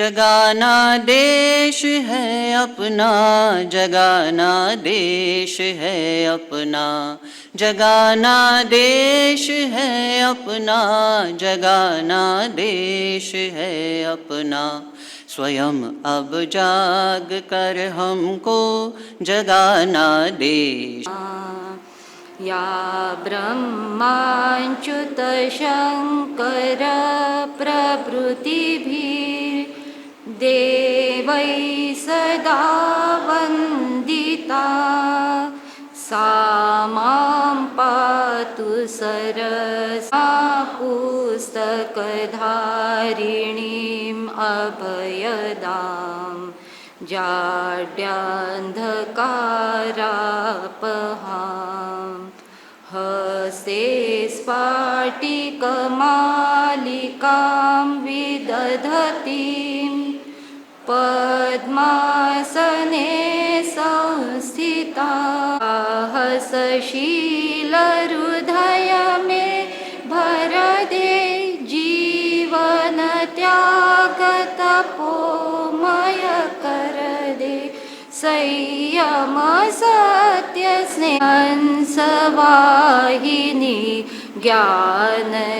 जगाना देश है अपना, जगाना देश है अपना, जगाना देश है अपना, जगाना देश है अपना। स्वयं अब जाग कर हमको जगाना देश। या ब्रह्माच्युत शंकर प्रभृतिभिर्देवै सदा वन्दिता, सा मां पातु सरसा पुस्तकधारिणीम् अभयदाम्, जाड्यान्धकारापहां। हस्ते स्फाटिकमालिकां विदधतीं, पद्मासने संस्थिता। साहसशीलहृदय मे भर दे, जीवन त्याग तपोमय कर दे। संयम सत्य स्नेह हंसवाहिनी, ज्ञानदायिनी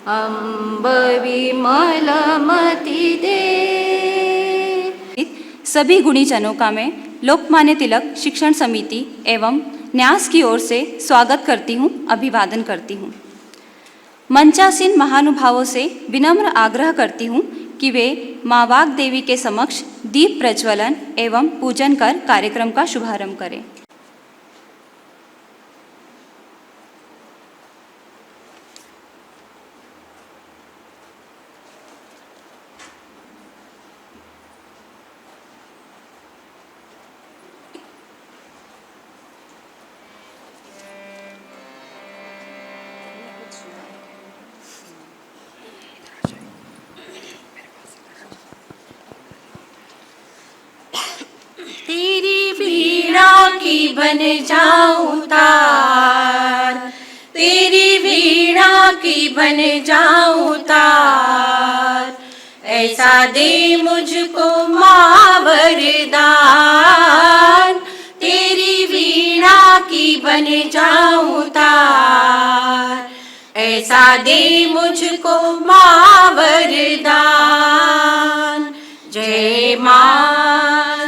अम्ब विमलमति दे। सभी गुणीजनों का मैं लोकमान्य तिलक शिक्षण समिति एवं न्यास की ओर से स्वागत करती हूँ, अभिवादन करती हूँ। मंचासीन महानुभावों से विनम्र आग्रह करती हूँ कि वे माँ वाग देवी के समक्ष दीप प्रज्वलन एवं पूजन कर कार्यक्रम का शुभारंभ करें। तेरी वीणा की बन जाऊं तार, तेरी वीणा की बन जाऊं तार, ऐसा दे मुझको माँ वरदान। तेरी वीणा की बन जाऊं तार, ऐसा दे मुझको माँ वरदान। जय माँ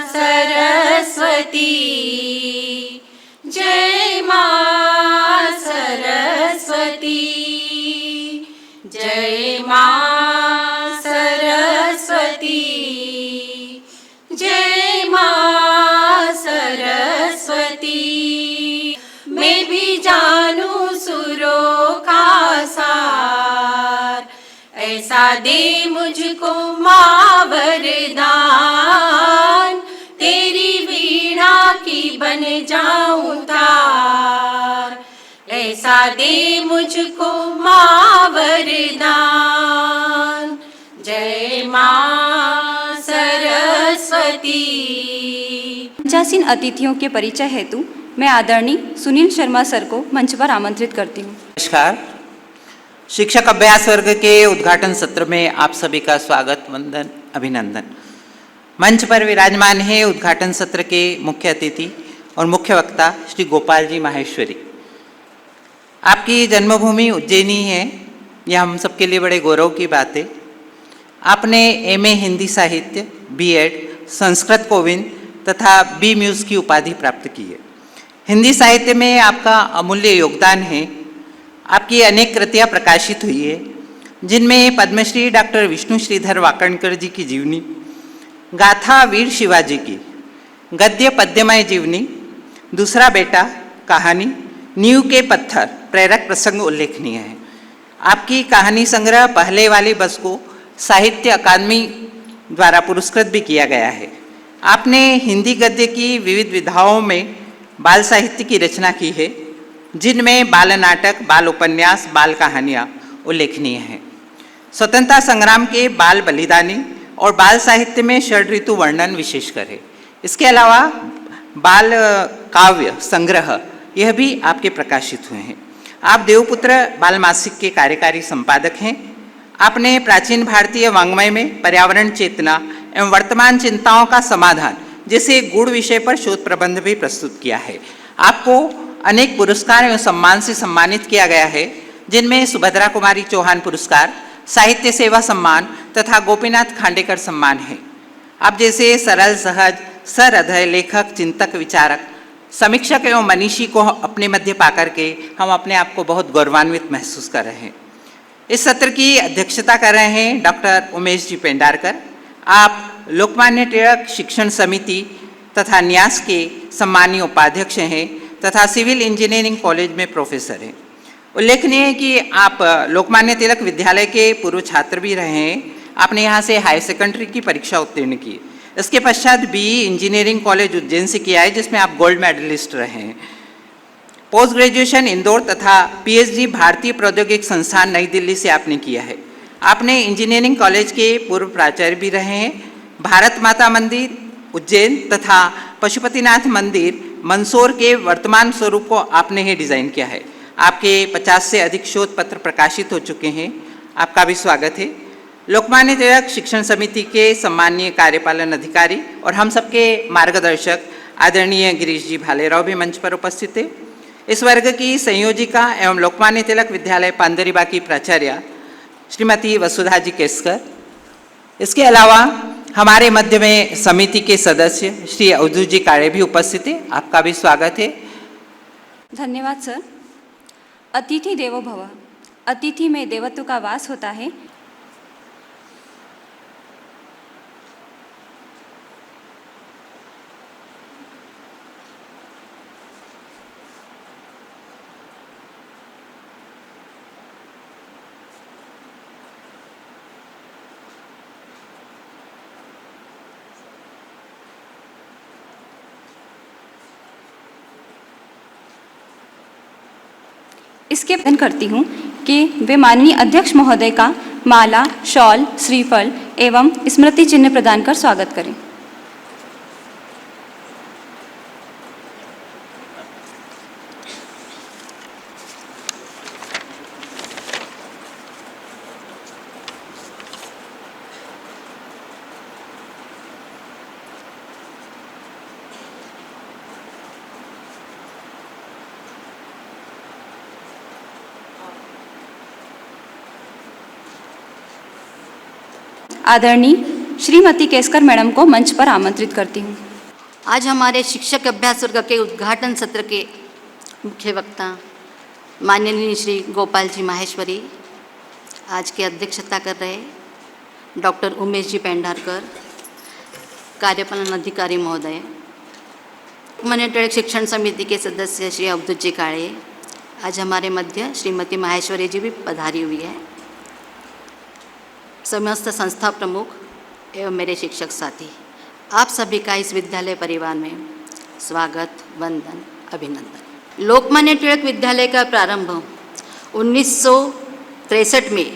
सरस्वती, जय माँ सरस्वती, जय माँ सरस्वती, जय माँ सरस्वती। मैं भी जानूं सुरों का सार, ऐसा दे मुझको माँ वरदान। तेरी वीणा की बन जाऊं तार, ऐसा दे मुझको माँ वरदान। जय माँ सरस्वती। मंचासीन अतिथियों के परिचय हेतु मैं आदरणीय सुनील शर्मा सर को मंच पर आमंत्रित करती हूँ। नमस्कार। शिक्षक अभ्यास वर्ग के उद्घाटन सत्र में आप सभी का स्वागत, वंदन, अभिनंदन। मंच पर विराजमान है उद्घाटन सत्र के मुख्य अतिथि और मुख्य वक्ता श्री गोपाल जी माहेश्वरी। आपकी जन्मभूमि उज्जैनी है, यह हम सबके लिए बड़े गौरव की बात है। आपने एमए हिंदी साहित्य, बीएड, संस्कृत कोविद तथा बी म्यूज़ की उपाधि प्राप्त की है। हिंदी साहित्य में आपका अमूल्य योगदान है। आपकी अनेक कृतियाँ प्रकाशित हुई है, जिनमें पद्मश्री डॉक्टर विष्णु श्रीधर वाकणकर जी की जीवनी, गाथा वीर शिवाजी की, गद्य पद्यमय जीवनी, दूसरा बेटा, कहानी, नींव के पत्थर, प्रेरक प्रसंग उल्लेखनीय है। आपकी कहानी संग्रह पहले वाली बस को साहित्य अकादमी द्वारा पुरस्कृत भी किया गया है। आपने हिंदी गद्य की विविध विधाओं में बाल साहित्य की रचना की है, जिनमें बाल नाटक, बाल उपन्यास, बाल कहानियाँ उल्लेखनीय हैं। स्वतंत्रता संग्राम के बाल बलिदानी और बाल साहित्य में षड ऋतु वर्णन विशेषकर है। इसके अलावा बाल काव्य संग्रह यह भी आपके प्रकाशित हुए हैं। आप देवपुत्र बाल मासिक के कार्यकारी संपादक हैं। आपने प्राचीन भारतीय वाङ्मय में पर्यावरण चेतना एवं वर्तमान चिंताओं का समाधान जैसे गूढ़ विषय पर शोध प्रबंध भी प्रस्तुत किया है। आपको अनेक पुरस्कार एवं सम्मान से सम्मानित किया गया है, जिनमें सुभद्रा कुमारी चौहान पुरस्कार, साहित्य सेवा सम्मान तथा गोपीनाथ खांडेकर सम्मान है। आप जैसे सरल सहज सहृदय लेखक, चिंतक, विचारक, समीक्षक एवं मनीषी को अपने मध्य पाकर के हम अपने आप को बहुत गौरवान्वित महसूस कर रहे हैं। इस सत्र की अध्यक्षता कर रहे हैं डॉक्टर उमेश जी पेंडारकर। आप लोकमान्य तिलक शिक्षण समिति तथा न्यास के सम्मानीय उपाध्यक्ष हैं तथा सिविल इंजीनियरिंग कॉलेज में प्रोफेसर हैं। उल्लेखनीय है कि आप लोकमान्य तिलक विद्यालय के पूर्व छात्र भी रहे हैं। आपने यहाँ से हायर सेकेंडरी की परीक्षा उत्तीर्ण की। इसके पश्चात बीई इंजीनियरिंग कॉलेज उज्जैन से किया है, जिसमें आप गोल्ड मेडलिस्ट रहे हैं। पोस्ट ग्रेजुएशन इंदौर तथा पीएचडी भारतीय प्रौद्योगिक संस्थान नई दिल्ली से आपने किया है। आपने इंजीनियरिंग कॉलेज के पूर्व प्राचार्य भी रहे हैं। भारत माता मंदिर उज्जैन तथा पशुपतिनाथ मंदिर मंदसौर के वर्तमान स्वरूप को आपने ही डिज़ाइन किया है। आपके 50 से अधिक शोध पत्र प्रकाशित हो चुके हैं। आपका भी स्वागत है। लोकमान्य तिलक शिक्षण समिति के सम्मानीय कार्यपालन अधिकारी और हम सबके मार्गदर्शक आदरणीय गिरीश जी भालेराव भी मंच पर उपस्थित है। इस वर्ग की संयोजिका एवं लोकमान्य तिलक विद्यालय पांदरीबा की प्राचार्य श्रीमती वसुधा जी केसकर। इसके अलावा हमारे मध्य में समिति के सदस्य श्री अवधूत जी काळे भी उपस्थित है। आपका भी स्वागत है। धन्यवाद सर। अतिथि देवो भव। अतिथि में देवत्व का वास होता है। इसके आवेदन करती हूँ कि वे माननीय अध्यक्ष महोदय का माला, शॉल, श्रीफल एवं स्मृति चिन्ह प्रदान कर स्वागत करें। आदरणीय श्रीमती केसकर मैडम को मंच पर आमंत्रित करती हूँ। आज हमारे शिक्षक अभ्यास वर्ग के उद्घाटन सत्र के मुख्य वक्ता माननीय श्री गोपाल जी माहेश्वरी आज की अध्यक्षता कर रहे डॉक्टर उमेश जी पेंडारकर, कार्यपालन अधिकारी महोदय, लोकमान्य तिलक शिक्षण समिति के सदस्य श्री अवधूत जी काळे, आज हमारे मध्य श्रीमती माहेश्वरी जी भी पधारी हुई है, समस्त संस्था प्रमुख एवं मेरे शिक्षक साथी, आप सभी का इस विद्यालय परिवार में स्वागत, वंदन, अभिनंदन। लोकमान्य तिलक विद्यालय का प्रारंभ 1963 में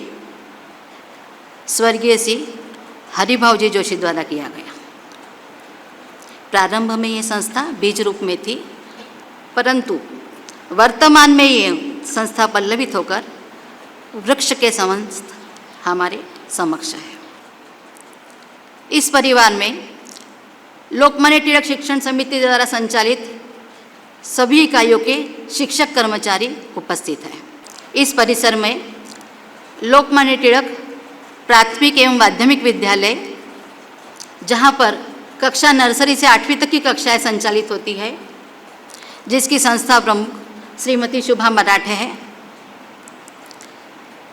स्वर्गीय श्री हरिभाव जी जोशी द्वारा किया गया। प्रारंभ में ये संस्था बीज रूप में थी, परंतु वर्तमान में ये संस्था पल्लवित होकर वृक्ष के समान हमारे समक्ष है। इस परिवार में लोकमान्य तिलक शिक्षण समिति द्वारा संचालित सभी इकाइयों के शिक्षक कर्मचारी उपस्थित हैं। इस परिसर में लोकमान्य तिलक प्राथमिक एवं माध्यमिक विद्यालय, जहाँ पर कक्षा नर्सरी से 8वीं तक की कक्षाएं संचालित होती है, जिसकी संस्था प्रमुख श्रीमती शुभा मराठे है।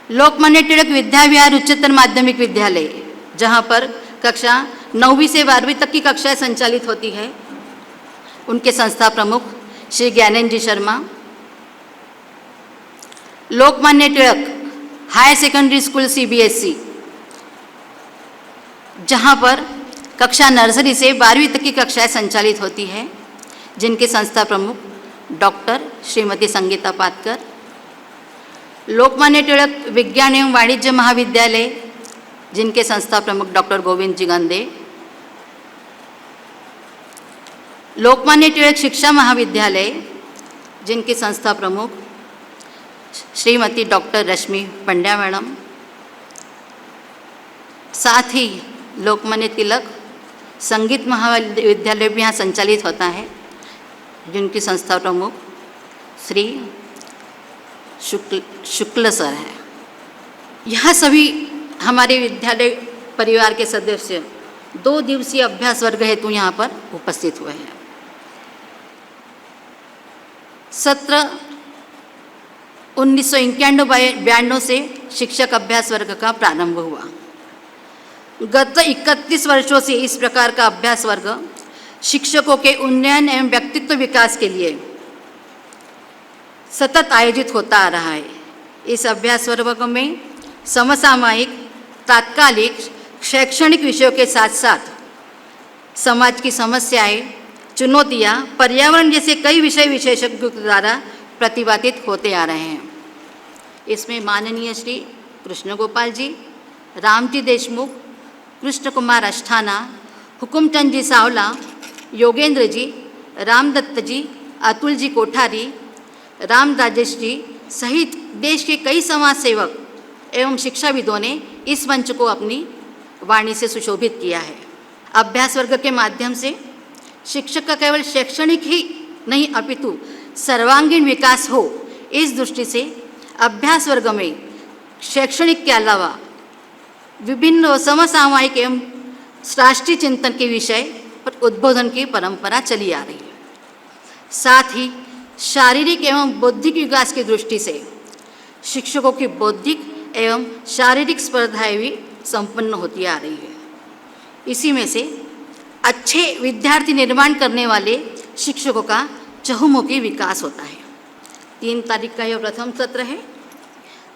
लोकमान्य तिलक विद्या विहार उच्चतर माध्यमिक विद्यालय, जहाँ पर कक्षा 9वीं से 12वीं तक की कक्षाएं संचालित होती है, उनके संस्था प्रमुख श्री ज्ञानेंद्र जी Sharma. Lokmanya Tilak higher secondary school CBSE, जहाँ पर कक्षा नर्सरी से 12वीं तक की कक्षाएं संचालित होती है, जिनके संस्था प्रमुख डॉक्टर श्रीमती संगीता पातकर। लोकमान्य तिलक विज्ञान एवं वाणिज्य महाविद्यालय, जिनके संस्था प्रमुख डॉक्टर गोविंद जी गंदे। लोकमान्य तिलक शिक्षा महाविद्यालय, जिनकी संस्था प्रमुख श्रीमती डॉक्टर रश्मि पंड्या मैडम। साथ ही लोकमान्य तिलक संगीत महाविद्यालय भी यहाँ संचालित होता है, जिनकी संस्था प्रमुख श्री शुक्ल सर है। यह सभी हमारे विद्यालय परिवार के सदस्य 2 दिवसीय अभ्यास वर्ग हेतु यहाँ पर उपस्थित हुए हैं। सत्र 1991-92 से शिक्षक अभ्यास वर्ग का प्रारंभ हुआ। गत 31 वर्षों से इस प्रकार का अभ्यास वर्ग शिक्षकों के उन्नयन एवं व्यक्तित्व विकास के लिए सतत आयोजित होता आ रहा है। इस अभ्यास वर्ग में समसामयिक, तात्कालिक, शैक्षणिक विषयों के साथ साथ समाज की समस्याएं, चुनौतियां, पर्यावरण जैसे कई विषय विशेषज्ञों द्वारा प्रतिपादित होते आ रहे हैं। इसमें माननीय श्री कृष्ण गोपाल जी, रामजी देशमुख, कृष्ण कुमार अष्ठाना, हुकुमचंद जी सावला, योगेंद्र जी, रामदत्त जी, अतुल जी कोठारी, राम राजेश जी सहित देश के कई समाज सेवक एवं शिक्षाविदों ने इस मंच को अपनी वाणी से सुशोभित किया है। अभ्यास वर्ग के माध्यम से शिक्षक का केवल शैक्षणिक ही नहीं अपितु सर्वांगीण विकास हो, इस दृष्टि से अभ्यास वर्ग में शैक्षणिक के अलावा विभिन्न समसामयिक एवं राष्ट्रीय चिंतन के विषय पर उद्बोधन की परंपरा चली आ रही है। साथ ही शारीरिक एवं बौद्धिक विकास की दृष्टि से शिक्षकों की बौद्धिक एवं शारीरिक स्पर्धाएं भी संपन्न होती आ रही है। इसी में से अच्छे विद्यार्थी निर्माण करने वाले शिक्षकों का चहुमुखी विकास होता है। 3 तारीख का यह प्रथम सत्र है।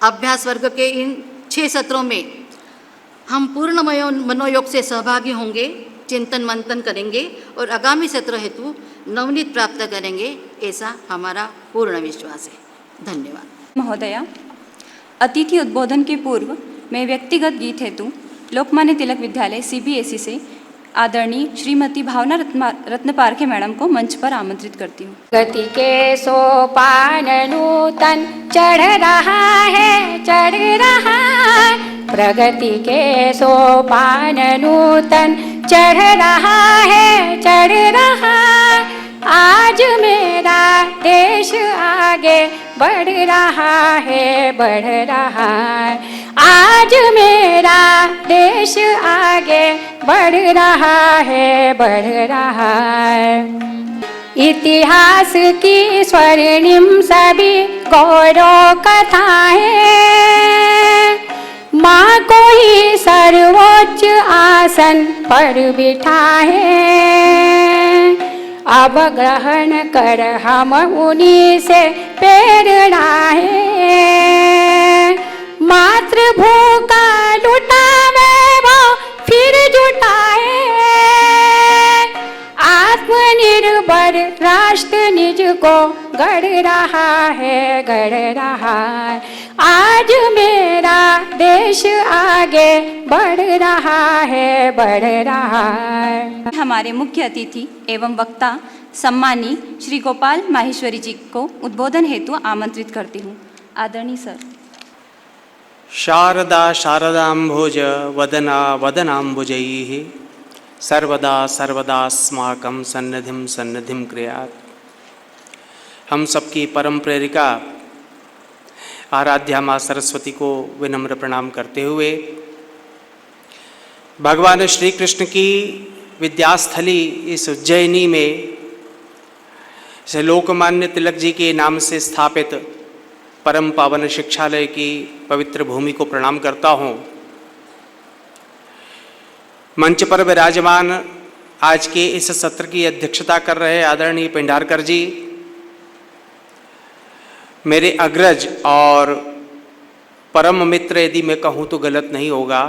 अभ्यास वर्ग के इन 6 सत्रों में हम पूर्ण मनोयोग से सहभागी होंगे, चिंतन मंथन करेंगे और आगामी सत्र हेतु नवनीत प्राप्त करेंगे, ऐसा हमारा पूर्ण विश्वास है। धन्यवाद। महोदया, अतिथि उद्बोधन के पूर्व मैं व्यक्तिगत गीत हेतु लोकमान्य तिलक विद्यालय CBSE से आदरणीय श्रीमती भावना रत्न पारखे मैडम को मंच पर आमंत्रित करती हूँ। गति के सोपान नूतन चढ़ रहा है, चढ़ रहा है, प्रगति के सोपान नूतन चढ़ रहा है, चढ़ रहा है। आज मेरा देश आगे बढ़ रहा है, बढ़ रहा है। आज मेरा देश आगे बढ़ रहा है, बढ़ रहा है। इतिहास की स्वर्णिम सभी गौरव कथाएं, माँ को ही सर्वोच्च आसन पर बिठाए। अब ग्रहण कर हम उन्हीं से प्रेरणा है। मातृभू का लुटावे वो फिर जुटाए। आत्मनिर्भर राष्ट्र निज को गढ़ रहा है, गढ़ रहा है। आज मेरा देश आगे बढ़ रहा है, बढ़ रहा है। हमारे मुख्य अतिथि एवं वक्ता सम्मानी श्री गोपाल माहेश्वरी जी को उद्बोधन हेतु आमंत्रित करती हूँ। आदरणीय सर। शारदा शारदाम्भोज वदना वदनाम्बुजैः सर्वदा सर्वदास्माकं सन्निधिं सन्निधिं क्रियात्। हम सबकी परम प्रेरिका आराध्या माँ सरस्वती को विनम्र प्रणाम करते हुए भगवान श्री कृष्ण की विद्यास्थली इस उज्जैनी में से लोकमान्य तिलक जी के नाम से स्थापित परम पावन शिक्षालय की पवित्र भूमि को प्रणाम करता हूँ। मंच पर विराजमान आज के इस सत्र की अध्यक्षता कर रहे आदरणीय पिंडारकर जी, मेरे अग्रज और परम मित्र, यदि मैं कहूँ तो गलत नहीं होगा,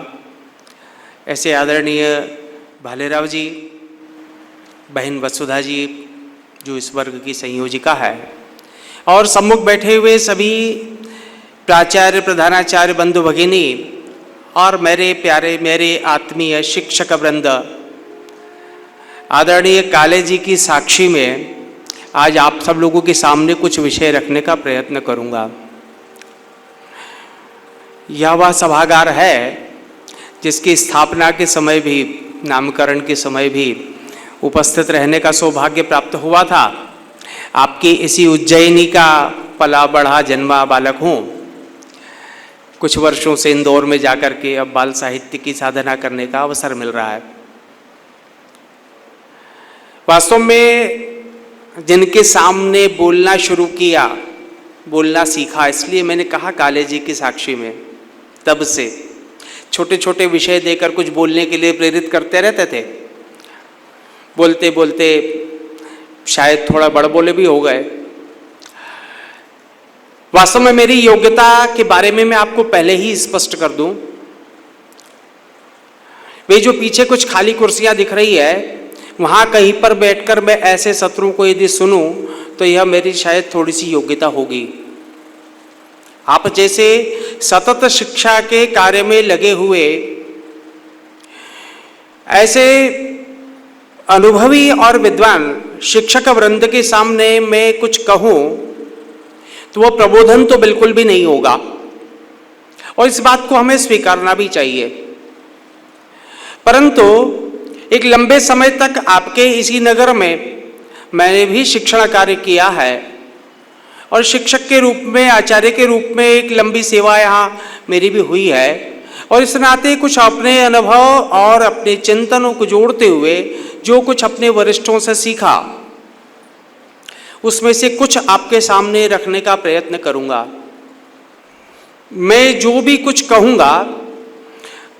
ऐसे आदरणीय भालेराव जी, बहन वसुधा जी जो इस वर्ग की संयोजिका है, और सम्मुख बैठे हुए सभी प्राचार्य प्रधानाचार्य बंधु भगिनी और मेरे प्यारे मेरे आत्मीय शिक्षक वृंद, आदरणीय काले जी की साक्षी में आज आप सब लोगों के सामने कुछ विषय रखने का प्रयत्न करूंगा। यह वह सभागार है जिसकी स्थापना के समय भी, नामकरण के समय भी उपस्थित रहने का सौभाग्य प्राप्त हुआ था। आपकी इसी उज्जैनी का पला बढ़ा जन्मा बालक हूँ। कुछ वर्षों से इंदौर में जाकर के अब बाल साहित्य की साधना करने का अवसर मिल रहा है। वास्तव में जिनके सामने बोलना शुरू किया, बोलना सीखा, इसलिए मैंने कहा काले जी की साक्षी में, तब से छोटे छोटे विषय देकर कुछ बोलने के लिए प्रेरित करते रहते थे। बोलते बोलते शायद थोड़ा बड़बोले भी हो गए। वास्तव में मेरी योग्यता के बारे में मैं आपको पहले ही स्पष्ट कर दूं। वे जो पीछे कुछ खाली कुर्सियां दिख रही है, वहां कहीं पर बैठकर मैं ऐसे सत्रों को यदि सुनूं तो यह मेरी शायद थोड़ी सी योग्यता होगी। आप जैसे सतत शिक्षा के कार्य में लगे हुए ऐसे अनुभवी और विद्वान शिक्षक वृंद के सामने मैं कुछ कहूं तो वह प्रबोधन तो बिल्कुल भी नहीं होगा, और इस बात को हमें स्वीकारना भी चाहिए। परंतु एक लंबे समय तक आपके इसी नगर में मैंने भी शिक्षण कार्य किया है, और शिक्षक के रूप में, आचार्य के रूप में एक लंबी सेवा यहाँ मेरी भी हुई है। और इस नाते कुछ अपने अनुभव और अपने चिंतनों को जोड़ते हुए जो कुछ अपने वरिष्ठों से सीखा, उसमें से कुछ आपके सामने रखने का प्रयत्न करूंगा। मैं जो भी कुछ कहूंगा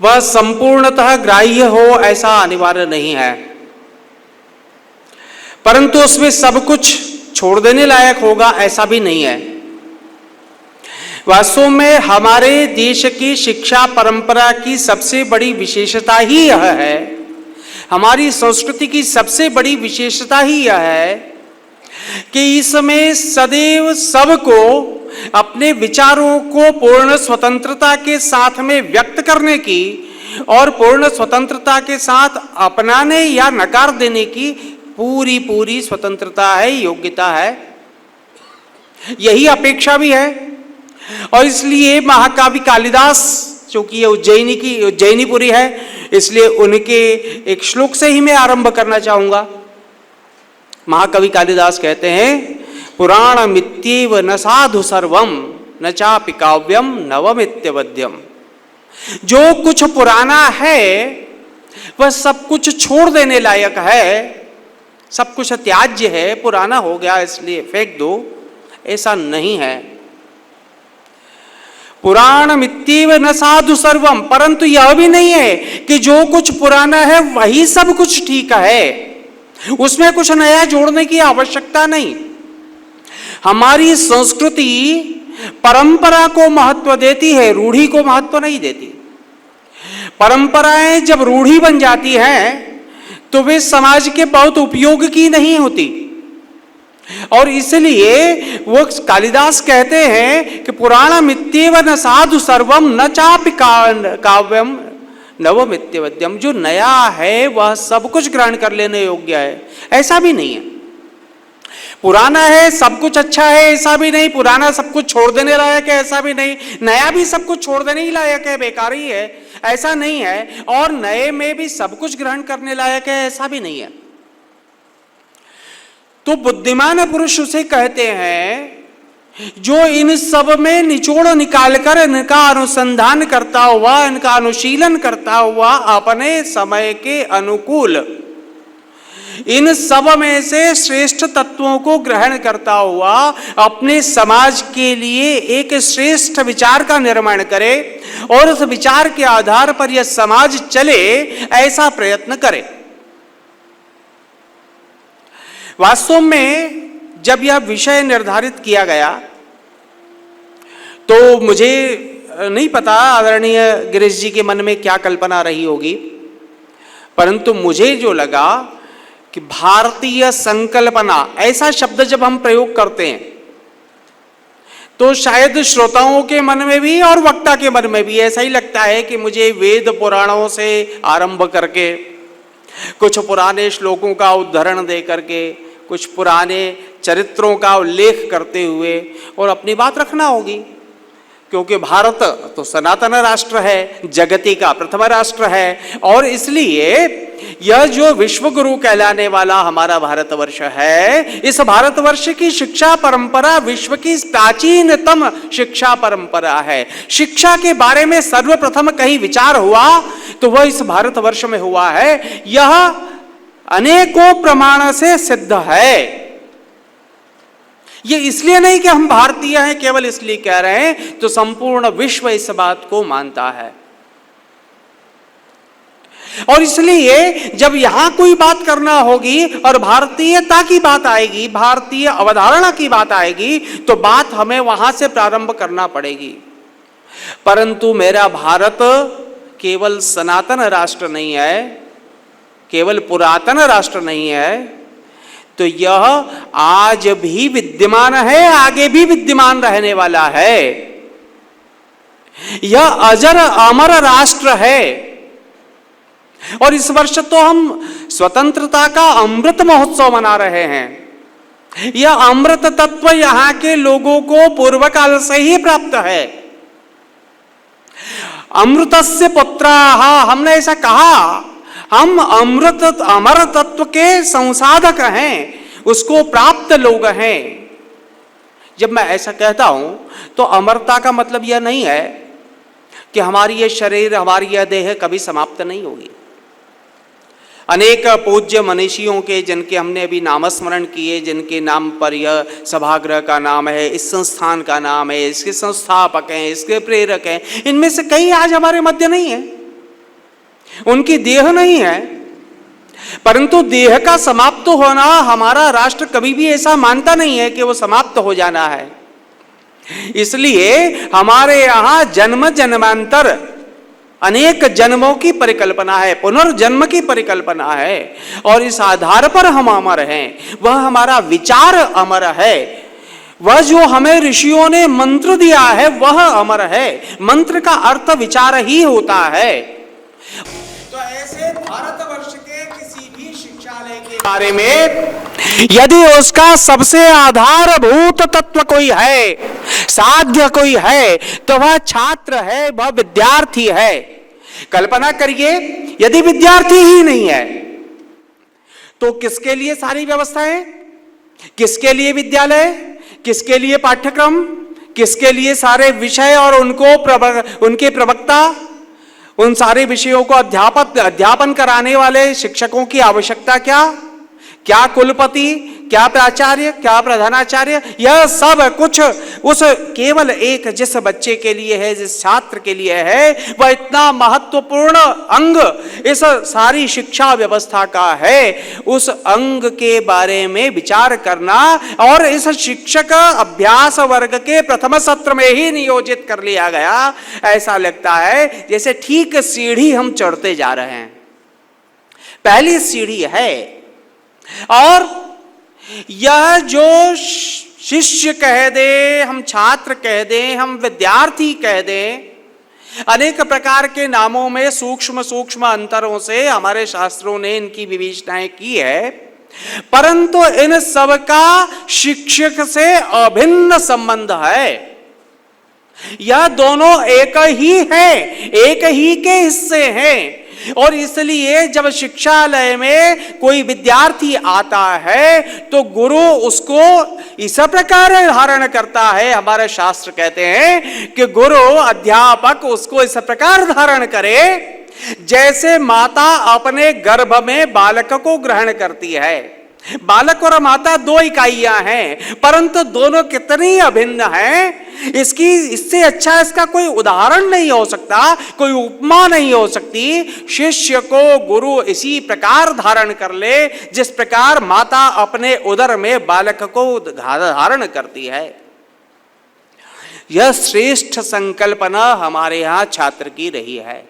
वह संपूर्णतः ग्राह्य हो ऐसा अनिवार्य नहीं है, परंतु उसमें सब कुछ छोड़ देने लायक होगा ऐसा भी नहीं है। वास्तव में हमारे देश की शिक्षा परंपरा की सबसे बड़ी विशेषता ही यह है, हमारी संस्कृति की सबसे बड़ी विशेषता ही यह है कि इसमें सदैव सबको अपने विचारों को पूर्ण स्वतंत्रता के साथ में व्यक्त करने की और पूर्ण स्वतंत्रता के साथ अपनाने या नकार देने की पूरी पूरी स्वतंत्रता है, योग्यता है, यही अपेक्षा भी है। और इसलिए महाकवि कालिदास, चूंकि ये उज्जैनीपुरी है, इसलिए उनके एक श्लोक से ही मैं आरंभ करना चाहूंगा। महाकवि कालिदास कहते हैं, पुराणमित्येव न साधु सर्वम न चापि काव्यम नवमित्यवद्यम। जो कुछ पुराना है वह सब कुछ छोड़ देने लायक है, सब कुछ त्याज्य है, पुराना हो गया इसलिए फेंक दो, ऐसा नहीं है। पुराणमित्येव न साधु सर्वम, परंतु यह भी नहीं है कि जो कुछ पुराना है वही सब कुछ ठीक है, उसमें कुछ नया जोड़ने की आवश्यकता नहीं। हमारी संस्कृति परंपरा को महत्व देती है, रूढ़ी को महत्व नहीं देती। परंपराएं जब रूढ़ी बन जाती हैं तो वे समाज के बहुत उपयोग की नहीं होती, और इसलिए वो कालिदास कहते हैं कि पुराणमित्येव न साधु सर्वम न चापि काव्यम नवमित्यवद्यम। जो नया है वह सब कुछ ग्रहण कर लेने योग्य है, ऐसा भी नहीं है। पुराना है सब कुछ अच्छा है, ऐसा भी नहीं। पुराना सब कुछ छोड़ देने लायक है, ऐसा भी नहीं। नया भी सब कुछ छोड़ देने ही लायक है, बेकार ही है, ऐसा नहीं है। और नए में भी सब कुछ ग्रहण करने लायक है, ऐसा भी नहीं है। तो बुद्धिमान पुरुष उसे कहते हैं जो इन सब में निचोड़ निकालकर इनका अनुसंधान करता हुआ, इनका अनुशीलन करता हुआ अपने समय के अनुकूल इन सब में से श्रेष्ठ तत्वों को ग्रहण करता हुआ अपने समाज के लिए एक श्रेष्ठ विचार का निर्माण करे और उस विचार के आधार पर यह समाज चले, ऐसा प्रयत्न करे। वास्तव में जब यह विषय निर्धारित किया गया तो मुझे नहीं पता आदरणीय गिरीश जी के मन में क्या कल्पना रही होगी, परंतु मुझे जो लगा कि भारतीय संकल्पना ऐसा शब्द जब हम प्रयोग करते हैं तो शायद श्रोताओं के मन में भी और वक्ता के मन में भी ऐसा ही लगता है कि मुझे वेद पुराणों से आरंभ करके कुछ पुराने श्लोकों का उद्धरण दे करके कुछ पुराने चरित्रों का उल्लेख करते हुए और अपनी बात रखना होगी। क्योंकि भारत तो सनातन राष्ट्र है, जगती का प्रथम राष्ट्र है, और इसलिए यह जो विश्व गुरु कहलाने वाला हमारा भारतवर्ष है, इस भारतवर्ष की शिक्षा परंपरा विश्व की प्राचीनतम शिक्षा परंपरा है। शिक्षा के बारे में सर्वप्रथम कहीं विचार हुआ तो वह इस भारतवर्ष में हुआ है। यह अनेकों प्रमाण से सिद्ध है। ये इसलिए नहीं कि हम भारतीय हैं, केवल इसलिए कह रहे हैं, तो संपूर्ण विश्व इस बात को मानता है। और इसलिए जब यहां कोई बात करना होगी और भारतीयता की बात आएगी, भारतीय अवधारणा की बात आएगी, तो बात हमें वहां से प्रारंभ करना पड़ेगी। परंतु मेरा भारत केवल सनातन राष्ट्र नहीं है, केवल पुरातन राष्ट्र नहीं है, तो यह आज भी विद्यमान है, आगे भी विद्यमान रहने वाला है। यह अजर अमर राष्ट्र है। और इस वर्ष तो हम स्वतंत्रता का अमृत महोत्सव मना रहे हैं। यह अमृत तत्व यहां के लोगों को पूर्व काल से ही प्राप्त है। अमृतस्य पुत्राः, हमने ऐसा कहा, हम अमृत अमर तत्व के संसाधक हैं, उसको प्राप्त लोग हैं। जब मैं ऐसा कहता हूं तो अमरता का मतलब यह नहीं है कि हमारी यह शरीर, हमारी यह देह कभी समाप्त नहीं होगी। अनेक पूज्य मनीषियों के, जिनके हमने अभी नामस्मरण किए, जिनके नाम पर यह सभागृह का नाम है, इस संस्थान का नाम है, इसके संस्थापक हैं, इसके प्रेरक हैं, इनमें से कई आज हमारे मध्य नहीं है, उनकी देह नहीं है। परंतु देह का समाप्त होना हमारा राष्ट्र कभी भी ऐसा मानता नहीं है कि वो समाप्त हो जाना है। इसलिए हमारे यहां जन्म जन्मांतर अनेक जन्मों की परिकल्पना है, पुनर्जन्म की परिकल्पना है, और इस आधार पर हम अमर हैं। वह हमारा विचार अमर है। वह जो हमें ऋषियों ने मंत्र दिया है वह अमर है। मंत्र का अर्थ विचार ही होता है। तो ऐसे भारतवर्ष के किसी भी शिक्षालय के बारे में यदि उसका सबसे आधारभूत तत्व कोई है, साध्य कोई है, तो वह छात्र है, वह विद्यार्थी है। कल्पना करिए यदि विद्यार्थी ही नहीं है तो किसके लिए सारी व्यवस्थाएं, किसके लिए विद्यालय, किसके लिए पाठ्यक्रम, किसके लिए सारे विषय और उनके प्रवक्ता, उन सारे विषयों को अध्यापन कराने वाले शिक्षकों की आवश्यकता क्या कुलपति, क्या प्राचार्य, क्या प्रधानाचार्य, यह सब कुछ उस केवल एक जिस बच्चे के लिए है, जिस छात्र के लिए है, वह इतना महत्वपूर्ण अंग इस सारी शिक्षा व्यवस्था का है। उस अंग के बारे में विचार करना और इस शिक्षक अभ्यास वर्ग के प्रथम सत्र में ही नियोजित कर लिया गया, ऐसा लगता है जैसे ठीक सीढ़ी हम चढ़ते जा रहे हैं। पहली सीढ़ी है, और यह जो शिष्य कह दे, हम छात्र कह दें, हम विद्यार्थी कह दें, अनेक प्रकार के नामों में सूक्ष्म सूक्ष्म अंतरों से हमारे शास्त्रों ने इनकी विवेचनाएं की है, परंतु इन सब का शिक्षक से अभिन्न संबंध है। यह दोनों एक ही है, एक ही के हिस्से हैं। और इसलिए जब शिक्षालय में कोई विद्यार्थी आता है तो गुरु उसको इस प्रकार धारण करता है। हमारे शास्त्र कहते हैं कि गुरु अध्यापक उसको इस प्रकार धारण करे जैसे माता अपने गर्भ में बालक को ग्रहण करती है। बालक और माता दो इकाइयां हैं, परंतु दोनों कितनी अभिन्न हैं, इससे अच्छा इसका कोई उदाहरण नहीं हो सकता, कोई उपमा नहीं हो सकती। शिष्य को गुरु इसी प्रकार धारण कर ले जिस प्रकार माता अपने उदर में बालक को धारण करती है। यह श्रेष्ठ संकल्पना हमारे यहां छात्र की रही है।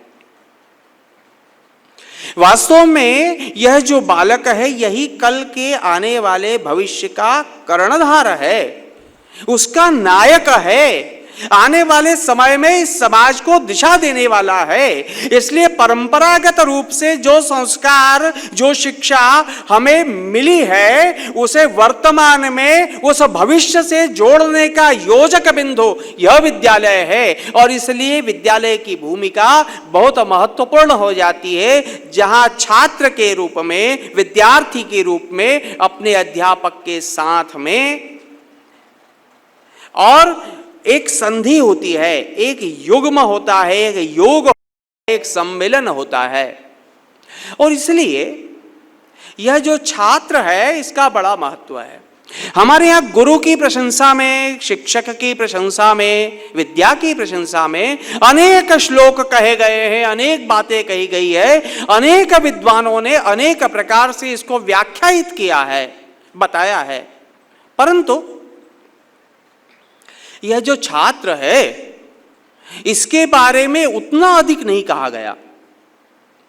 वास्तव में यह जो बालक है यही कल के आने वाले भविष्य का कर्णधार है, उसका नायक है। आने वाले समय में इस समाज को दिशा देने वाला है। इसलिए परंपरागत रूप से जो संस्कार, जो शिक्षा हमें मिली है, उसे वर्तमान में उस भविष्य से जोड़ने का योजक बिंदु यह विद्यालय है। और इसलिए विद्यालय की भूमिका बहुत महत्वपूर्ण हो जाती है, जहां छात्र के रूप में, विद्यार्थी के रूप में अपने अध्यापक के साथ में और एक संधि होती है, एक युग्म होता है, एक योग, एक सम्मेलन होता है। और इसलिए यह जो छात्र है इसका बड़ा महत्व है। हमारे यहाँ गुरु की प्रशंसा में, शिक्षक की प्रशंसा में, विद्या की प्रशंसा में अनेक श्लोक कहे गए हैं, अनेक बातें कही गई है, अनेक विद्वानों ने अनेक प्रकार से इसको व्याख्यायित किया है, बताया है। परंतु यह जो छात्र है इसके बारे में उतना अधिक नहीं कहा गया।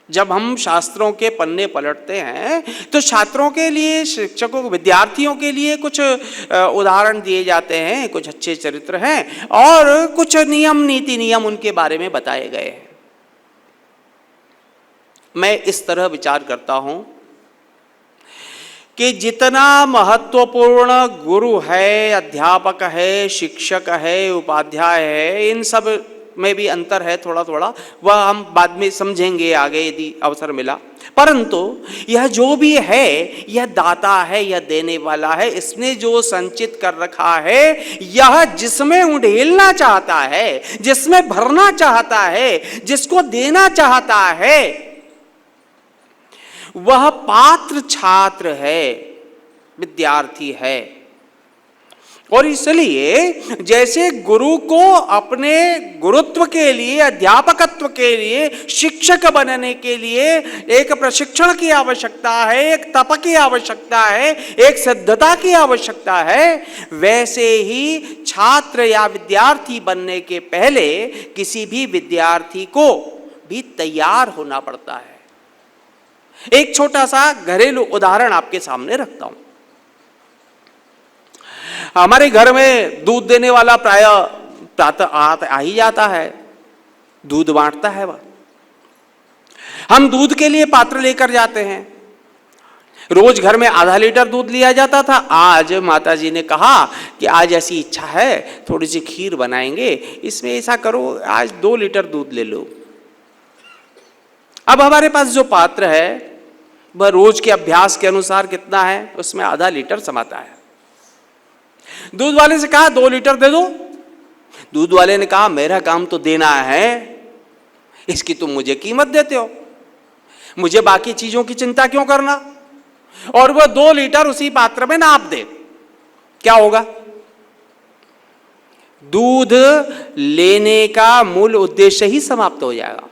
जब हम शास्त्रों के पन्ने पलटते हैं तो छात्रों के लिए, शिक्षकों, विद्यार्थियों के लिए कुछ उदाहरण दिए जाते हैं, कुछ अच्छे चरित्र हैं और कुछ नियम, नीति नियम उनके बारे में बताए गए हैं। मैं इस तरह विचार करता हूं कि जितना महत्वपूर्ण गुरु है, अध्यापक है, शिक्षक है, उपाध्याय है, इन सब में भी अंतर है थोड़ा थोड़ा, वह हम बाद में समझेंगे आगे यदि अवसर मिला। परंतु यह जो भी है यह दाता है, यह देने वाला है। इसने जो संचित कर रखा है, यह जिसमें उंडेलना चाहता है, जिसमें भरना चाहता है, जिसको देना चाहता है, वह पात्र छात्र है, विद्यार्थी है। और इसलिए जैसे गुरु को अपने गुरुत्व के लिए, अध्यापकत्व के लिए, शिक्षक बनने के लिए एक प्रशिक्षण की आवश्यकता है, एक तप की आवश्यकता है, एक सिद्धता की आवश्यकता है, वैसे ही छात्र या विद्यार्थी बनने के पहले किसी भी विद्यार्थी को भी तैयार होना पड़ता है। एक छोटा सा घरेलू उदाहरण आपके सामने रखता हूं। हमारे घर में दूध देने वाला प्रातः आ ही जाता है, दूध बांटता है वह। हम दूध के लिए पात्र लेकर जाते हैं। रोज घर में आधा लीटर दूध लिया जाता था। आज माता जी ने कहा कि आज ऐसी इच्छा है, थोड़ी सी खीर बनाएंगे, इसमें ऐसा करो आज 2 लीटर दूध ले लो। अब हमारे पास जो पात्र है वह रोज के अभ्यास के अनुसार कितना है, उसमें आधा लीटर समाता है। दूध वाले से कहा 2 लीटर दे दो। दूध वाले ने कहा मेरा काम तो देना है, इसकी तुम मुझे कीमत देते हो, मुझे बाकी चीजों की चिंता क्यों करना। और वह 2 लीटर उसी पात्र में नाप दे, क्या होगा? दूध लेने का मूल उद्देश्य ही समाप्त हो जाएगा।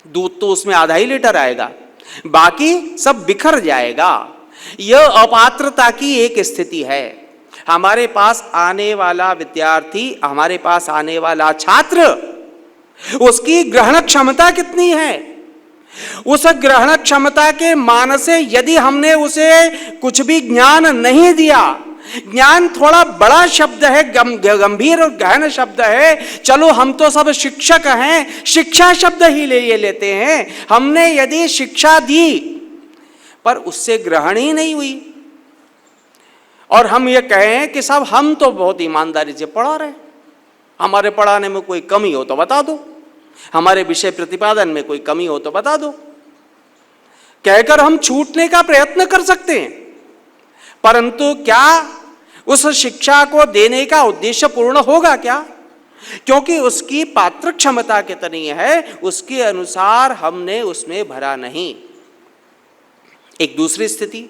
दूध तो उसमें आधा ही लीटर आएगा, बाकी सब बिखर जाएगा। यह अपात्रता की एक स्थिति है। हमारे पास आने वाला विद्यार्थी, हमारे पास आने वाला छात्र, उसकी ग्रहण क्षमता कितनी है? उस ग्रहण क्षमता के मान से यदि हमने उसे कुछ भी ज्ञान नहीं दिया, ज्ञान थोड़ा बड़ा शब्द है, गंभीर और गहन शब्द है। चलो हम तो सब शिक्षक हैं, शिक्षा शब्द ही ले लेते हैं। हमने यदि शिक्षा दी पर उससे ग्रहण ही नहीं हुई और हम ये कहें कि साहब हम तो बहुत ईमानदारी से पढ़ा रहे, हमारे पढ़ाने में कोई कमी हो तो बता दो, हमारे विषय प्रतिपादन में कोई कमी हो तो बता दो, कहकर हम छूटने का प्रयत्न कर सकते हैं। परंतु क्या उस शिक्षा को देने का उद्देश्य पूर्ण होगा क्या? क्योंकि उसकी पात्र क्षमता कितनी है उसके अनुसार हमने उसमें भरा नहीं। एक दूसरी स्थिति,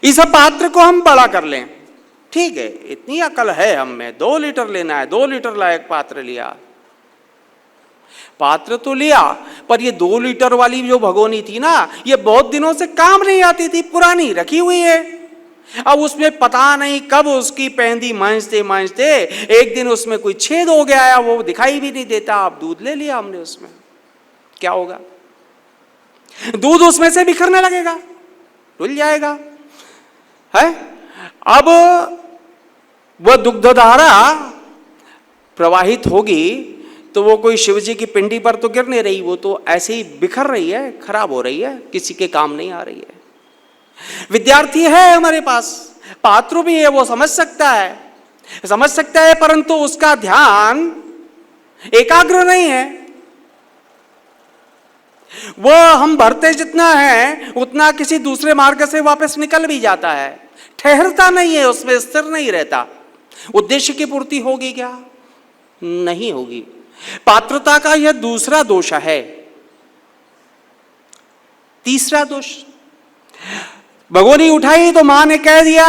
इस पात्र को हम बड़ा कर लें, ठीक है, इतनी अकल है हम में, 2 लीटर लेना है, 2 लीटर लायक पात्र लिया, पात्र तो लिया, पर ये 2 लीटर वाली जो भगोनी थी ना, ये बहुत दिनों से काम नहीं आती थी, पुरानी रखी हुई है। अब उसमें पता नहीं कब उसकी पेंदी मांजते मांजते एक दिन उसमें कोई छेद हो गया, वो दिखाई भी नहीं देता। अब दूध ले लिया हमने, उसमें क्या होगा? दूध उसमें से बिखरने लगेगा, धुल जाएगा है। अब वह दुग्धधारा प्रवाहित होगी तो वो कोई शिव जी की पिंडी पर तो गिर नहीं रही, वो तो ऐसे ही बिखर रही है, खराब हो रही है, किसी के काम नहीं आ रही है। विद्यार्थी है हमारे पास, पात्र भी है, वो समझ सकता है, परंतु उसका ध्यान एकाग्र नहीं है। वो हम भरते जितना है उतना किसी दूसरे मार्ग से वापस निकल भी जाता है, ठहरता नहीं है, उसमें स्थिर नहीं रहता। उद्देश्य की पूर्ति होगी क्या? नहीं होगी। पात्रता का यह दूसरा दोष है। तीसरा दोष, भगोनी उठाई तो मां ने कह दिया,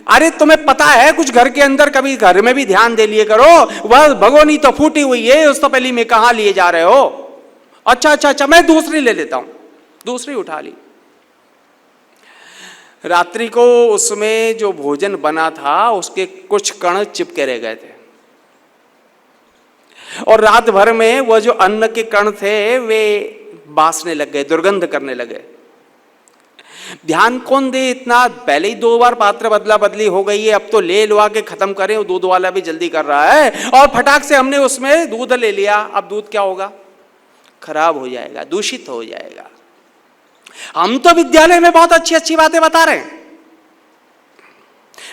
अरे तुम्हें पता है कुछ घर के अंदर, कभी घर में भी ध्यान दे लिए करो, वह भगोनी तो फूटी हुई है, उस तो पहले में कहां लिए जा रहे हो? अच्छा, मैं दूसरी ले लेता हूं। दूसरी उठा ली। रात्रि को उसमें जो भोजन बना था उसके कुछ कण चिपके रह गए थे, और रात भर में वह जो अन्न के कण थे वे बासने लग गए, दुर्गंध करने लगे। ध्यान कौन दे इतना? पहले ही 2 बार पात्र बदला बदली हो गई है, अब तो ले लुआ के खत्म करें। वो दूध वाला भी जल्दी कर रहा है, और फटाक से हमने उसमें दूध ले लिया। अब दूध क्या होगा? खराब हो जाएगा, दूषित हो जाएगा। हम तो विद्यालय में बहुत अच्छी अच्छी बातें बता रहे हैं,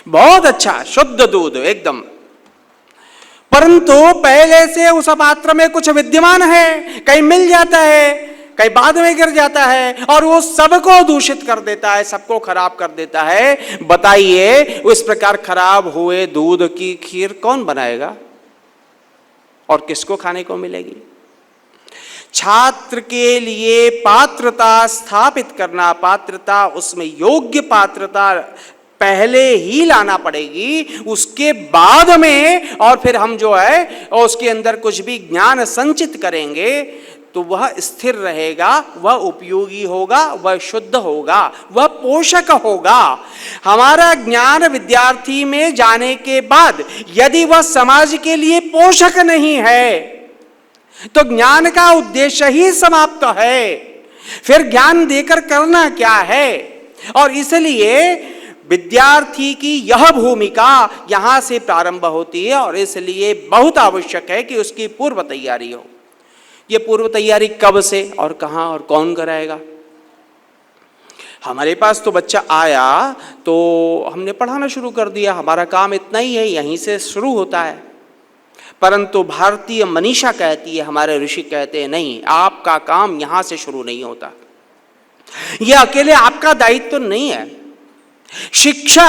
बहुत अच्छा शुद्ध दूध एकदम, परंतु पहले से उस पात्र में कुछ विद्यमान है, कहीं मिल जाता है, कहीं बाद में गिर जाता है, और वो सबको दूषित कर देता है, सबको खराब कर देता है। बताइए, उस प्रकार खराब हुए दूध की खीर कौन बनाएगा और किसको खाने को मिलेगी? छात्र के लिए पात्रता स्थापित करना, पात्रता उसमें योग्य पात्रता पहले ही लाना पड़ेगी, उसके बाद में और फिर हम जो है और उसके अंदर कुछ भी ज्ञान संचित करेंगे तो वह स्थिर रहेगा, वह उपयोगी होगा, वह शुद्ध होगा, वह पोषक होगा। हमारा ज्ञान विद्यार्थी में जाने के बाद यदि वह समाज के लिए पोषक नहीं है तो ज्ञान का उद्देश्य ही समाप्त है। फिर ज्ञान देकर करना क्या है? और इसलिए विद्यार्थी की यह भूमिका यहां से प्रारंभ होती है, और इसलिए बहुत आवश्यक है कि उसकी पूर्व तैयारी हो। यह पूर्व तैयारी कब से और कहां और कौन कराएगा? हमारे पास तो बच्चा आया तो हमने पढ़ाना शुरू कर दिया, हमारा काम इतना ही है, यहीं से शुरू होता है। परंतु भारतीय मनीषा कहती है, हमारे ऋषि कहते हैं, नहीं, आपका काम यहां से शुरू नहीं होता। यह अकेले आपका दायित्व तो नहीं है। शिक्षा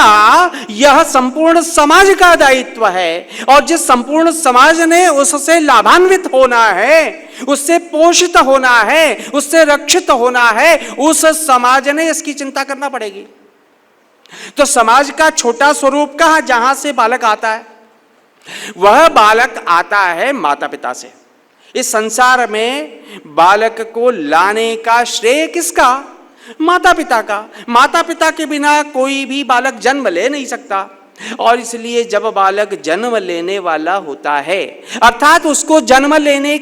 यह संपूर्ण समाज का दायित्व है, और जिस संपूर्ण समाज ने उससे लाभान्वित होना है, उससे पोषित होना है, उससे रक्षित होना है, उस समाज ने इसकी चिंता करना पड़ेगी। तो समाज का छोटा स्वरूप कहां? जहां से बालक आता है, वह बालक आता है माता पिता से। इस संसार में बालक को लाने का श्रेय किसका? माता पिता का। माता पिता के बिना कोई भी बालक जन्म ले नहीं सकता, और इसलिए जब बालक जन्म लेने वाला होता है, अर्थात उसको जन्म देने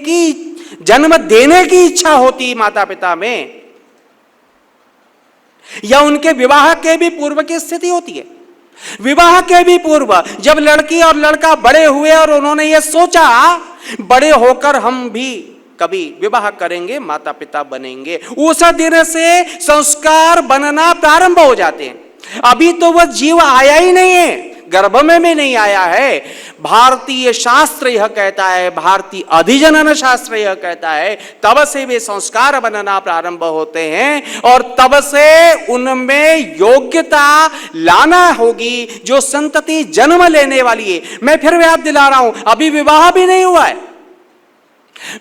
की इच्छा होती माता पिता में, या उनके विवाह के भी पूर्व की स्थिति होती है। विवाह के भी पूर्व जब लड़की और लड़का बड़े हुए और उन्होंने ये सोचा बड़े होकर हम भी कभी विवाह करेंगे, माता पिता बनेंगे, उस दिन से संस्कार बनना प्रारंभ हो जाते हैं। अभी तो वह जीव आया ही नहीं है, गर्भ में भी नहीं आया है। भारतीय शास्त्र यह कहता है, भारतीय अधिजनन शास्त्र यह कहता है, तब से वे संस्कार बनना प्रारंभ होते हैं, और तब से उनमें योग्यता लाना होगी जो संतति जन्म लेने वाली है। मैं फिर याद दिला रहा हूं, अभी विवाह भी नहीं हुआ है।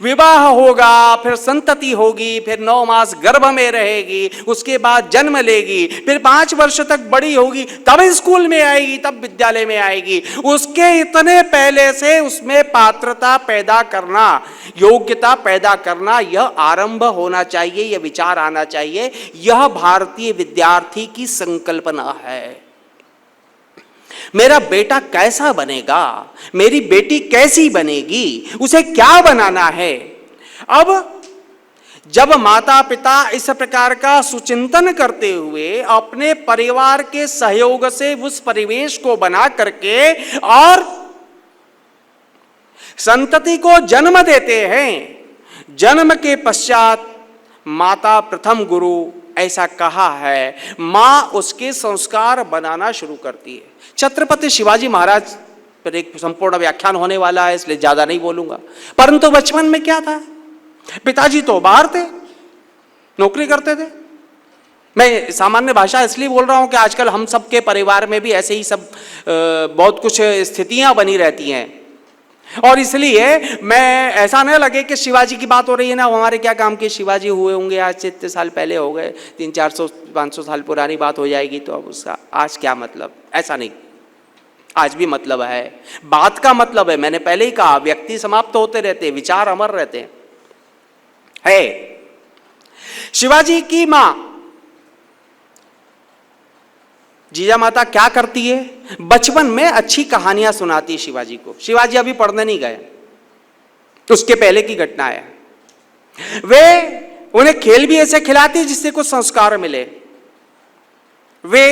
विवाह होगा, फिर संतति होगी, फिर 9 मास गर्भ में रहेगी, उसके बाद जन्म लेगी, फिर 5 वर्ष तक बड़ी होगी, तब स्कूल में आएगी, तब विद्यालय में आएगी। उसके इतने पहले से उसमें पात्रता पैदा करना, योग्यता पैदा करना, यह आरंभ होना चाहिए, यह विचार आना चाहिए। यह भारतीय विद्यार्थी की संकल्पना है। मेरा बेटा कैसा बनेगा, मेरी बेटी कैसी बनेगी, उसे क्या बनाना है। अब जब माता पिता इस प्रकार का सुचिंतन करते हुए अपने परिवार के सहयोग से उस परिवेश को बना करके और संतति को जन्म देते हैं, जन्म के पश्चात माता प्रथम गुरु ऐसा कहा है, मां उसके संस्कार बनाना शुरू करती है। छत्रपति शिवाजी महाराज पर एक संपूर्ण व्याख्यान होने वाला है, इसलिए ज्यादा नहीं बोलूंगा। परंतु बचपन में क्या था, पिताजी तो बाहर थे, नौकरी करते थे। मैं सामान्य भाषा इसलिए बोल रहा हूं कि आजकल हम सबके परिवार में भी ऐसे ही सब बहुत कुछ स्थितियां बनी रहती हैं, और इसलिए मैं ऐसा न लगे कि शिवाजी की बात हो रही है ना, हमारे क्या काम के शिवाजी हुए होंगे, आज से इतने साल पहले हो गए, 300-400-500 साल पुरानी बात हो जाएगी तो अब उसका आज क्या मतलब। ऐसा नहीं, आज भी मतलब है, बात का मतलब है। मैंने पहले ही कहा, व्यक्ति समाप्त होते रहते, विचार अमर रहते हैं। शिवाजी की मां जीजा माता क्या करती है, बचपन में अच्छी कहानियां सुनाती शिवाजी को। शिवाजी अभी पढ़ने नहीं गए, उसके पहले की घटना है। वे उन्हें खेल भी ऐसे खिलाती जिससे कुछ संस्कार मिले। वे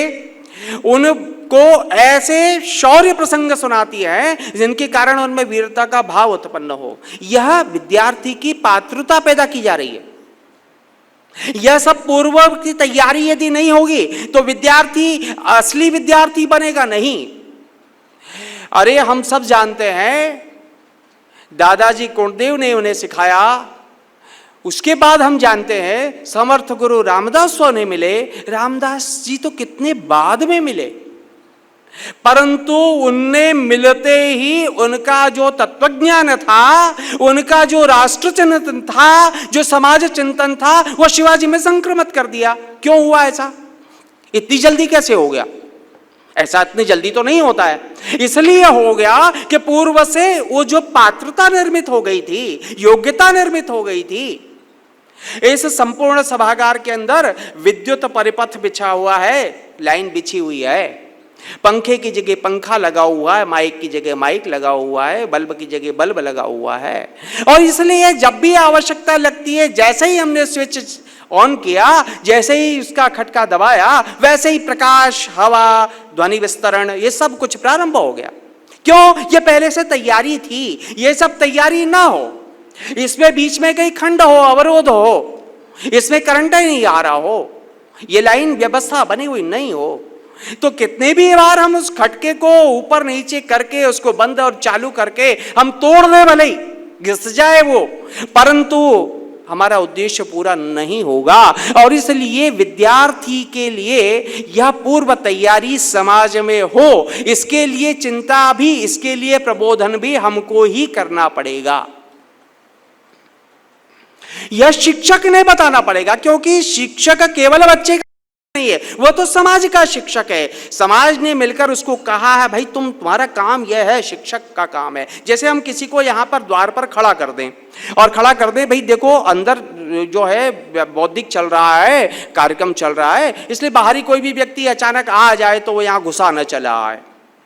उनको ऐसे शौर्य प्रसंग सुनाती है जिनके कारण उनमें वीरता का भाव उत्पन्न हो। यह विद्यार्थी की पात्रता पैदा की जा रही है। यह सब पूर्व की तैयारी यदि नहीं होगी तो विद्यार्थी असली विद्यार्थी बनेगा नहीं। अरे हम सब जानते हैं, दादाजी कुंडदेव ने उन्हें सिखाया, उसके बाद हम जानते हैं समर्थ गुरु रामदास स्वामी मिले। रामदास जी तो कितने बाद में मिले, परंतु उनने मिलते ही उनका जो तत्वज्ञान था, उनका जो राष्ट्र चिंतन था, जो समाज चिंतन था, वह शिवाजी में संक्रमित कर दिया। क्यों हुआ ऐसा? इतनी जल्दी कैसे हो गया? ऐसा इतनी जल्दी तो नहीं होता है। इसलिए हो गया कि पूर्व से वो जो पात्रता निर्मित हो गई थी, योग्यता निर्मित हो गई थी। इस संपूर्ण सभागार के अंदर विद्युत परिपथ बिछा हुआ है, लाइन बिछी हुई है, पंखे की जगह पंखा लगा हुआ है, माइक की जगह माइक लगा हुआ है, बल्ब की जगह बल्ब लगा हुआ है। और इसलिए जब भी आवश्यकता लगती है, जैसे ही हमने स्विच ऑन किया, जैसे ही उसका खटका दबाया, वैसे ही प्रकाश, हवा, ध्वनि विस्तरण, ये सब कुछ प्रारंभ हो गया। क्यों? ये पहले से तैयारी थी। ये सब तैयारी ना हो, इसमें बीच में कहीं खंड हो, अवरोध हो, इसमें करंट ही नहीं आ रहा हो, ये लाइन व्यवस्था बनी हुई नहीं हो, तो कितने भी बार हम उस खटके को ऊपर नीचे करके, उसको बंद और चालू करके हम तोड़ दे, भले ही घिस जाए वो, परंतु हमारा उद्देश्य पूरा नहीं होगा। और इसलिए विद्यार्थी के लिए यह पूर्व तैयारी समाज में हो, इसके लिए चिंता भी, इसके लिए प्रबोधन भी हमको ही करना पड़ेगा। यह शिक्षक ने बताना पड़ेगा, क्योंकि शिक्षक केवल बच्चे नहीं है, वो तो समाज का शिक्षक है। समाज ने मिलकर उसको कहा है, भाई तुम्हारा काम यह है, शिक्षक का काम है। जैसे हम किसी को यहाँ पर द्वार पर खड़ा कर दें और खड़ा कर दें, भाई देखो अंदर जो है बौद्धिक चल रहा है, कार्यक्रम चल रहा है, इसलिए बाहरी कोई भी व्यक्ति अचानक आ जाए तो वो यहाँ घुसा न चला आए।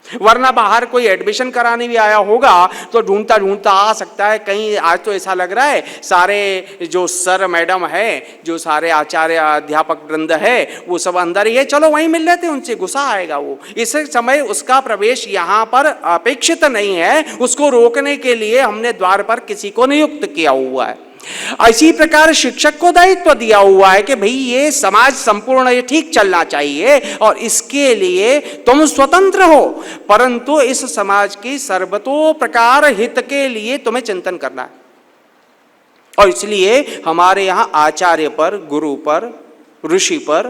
वरना बाहर कोई एडमिशन कराने भी आया होगा तो ढूंढता ढूंढता आ सकता है। कहीं आज तो ऐसा लग रहा है सारे जो सर मैडम है, जो सारे आचार्य अध्यापक वृंद है, वो सब अंदर ही है, चलो वहीं मिल लेते हैं उनसे, गुस्सा आएगा वो। इस समय उसका प्रवेश यहाँ पर अपेक्षित नहीं है, उसको रोकने के लिए हमने द्वार पर किसी को नियुक्त किया हुआ है। इसी प्रकार शिक्षक को दायित्व दिया हुआ है कि भाई ये समाज संपूर्ण ये ठीक चलना चाहिए और इसके लिए तुम स्वतंत्र हो, परंतु इस समाज की सर्वतो प्रकार हित के लिए तुम्हें चिंतन करना है। और इसलिए हमारे यहाँ आचार्य पर, गुरु पर, ऋषि पर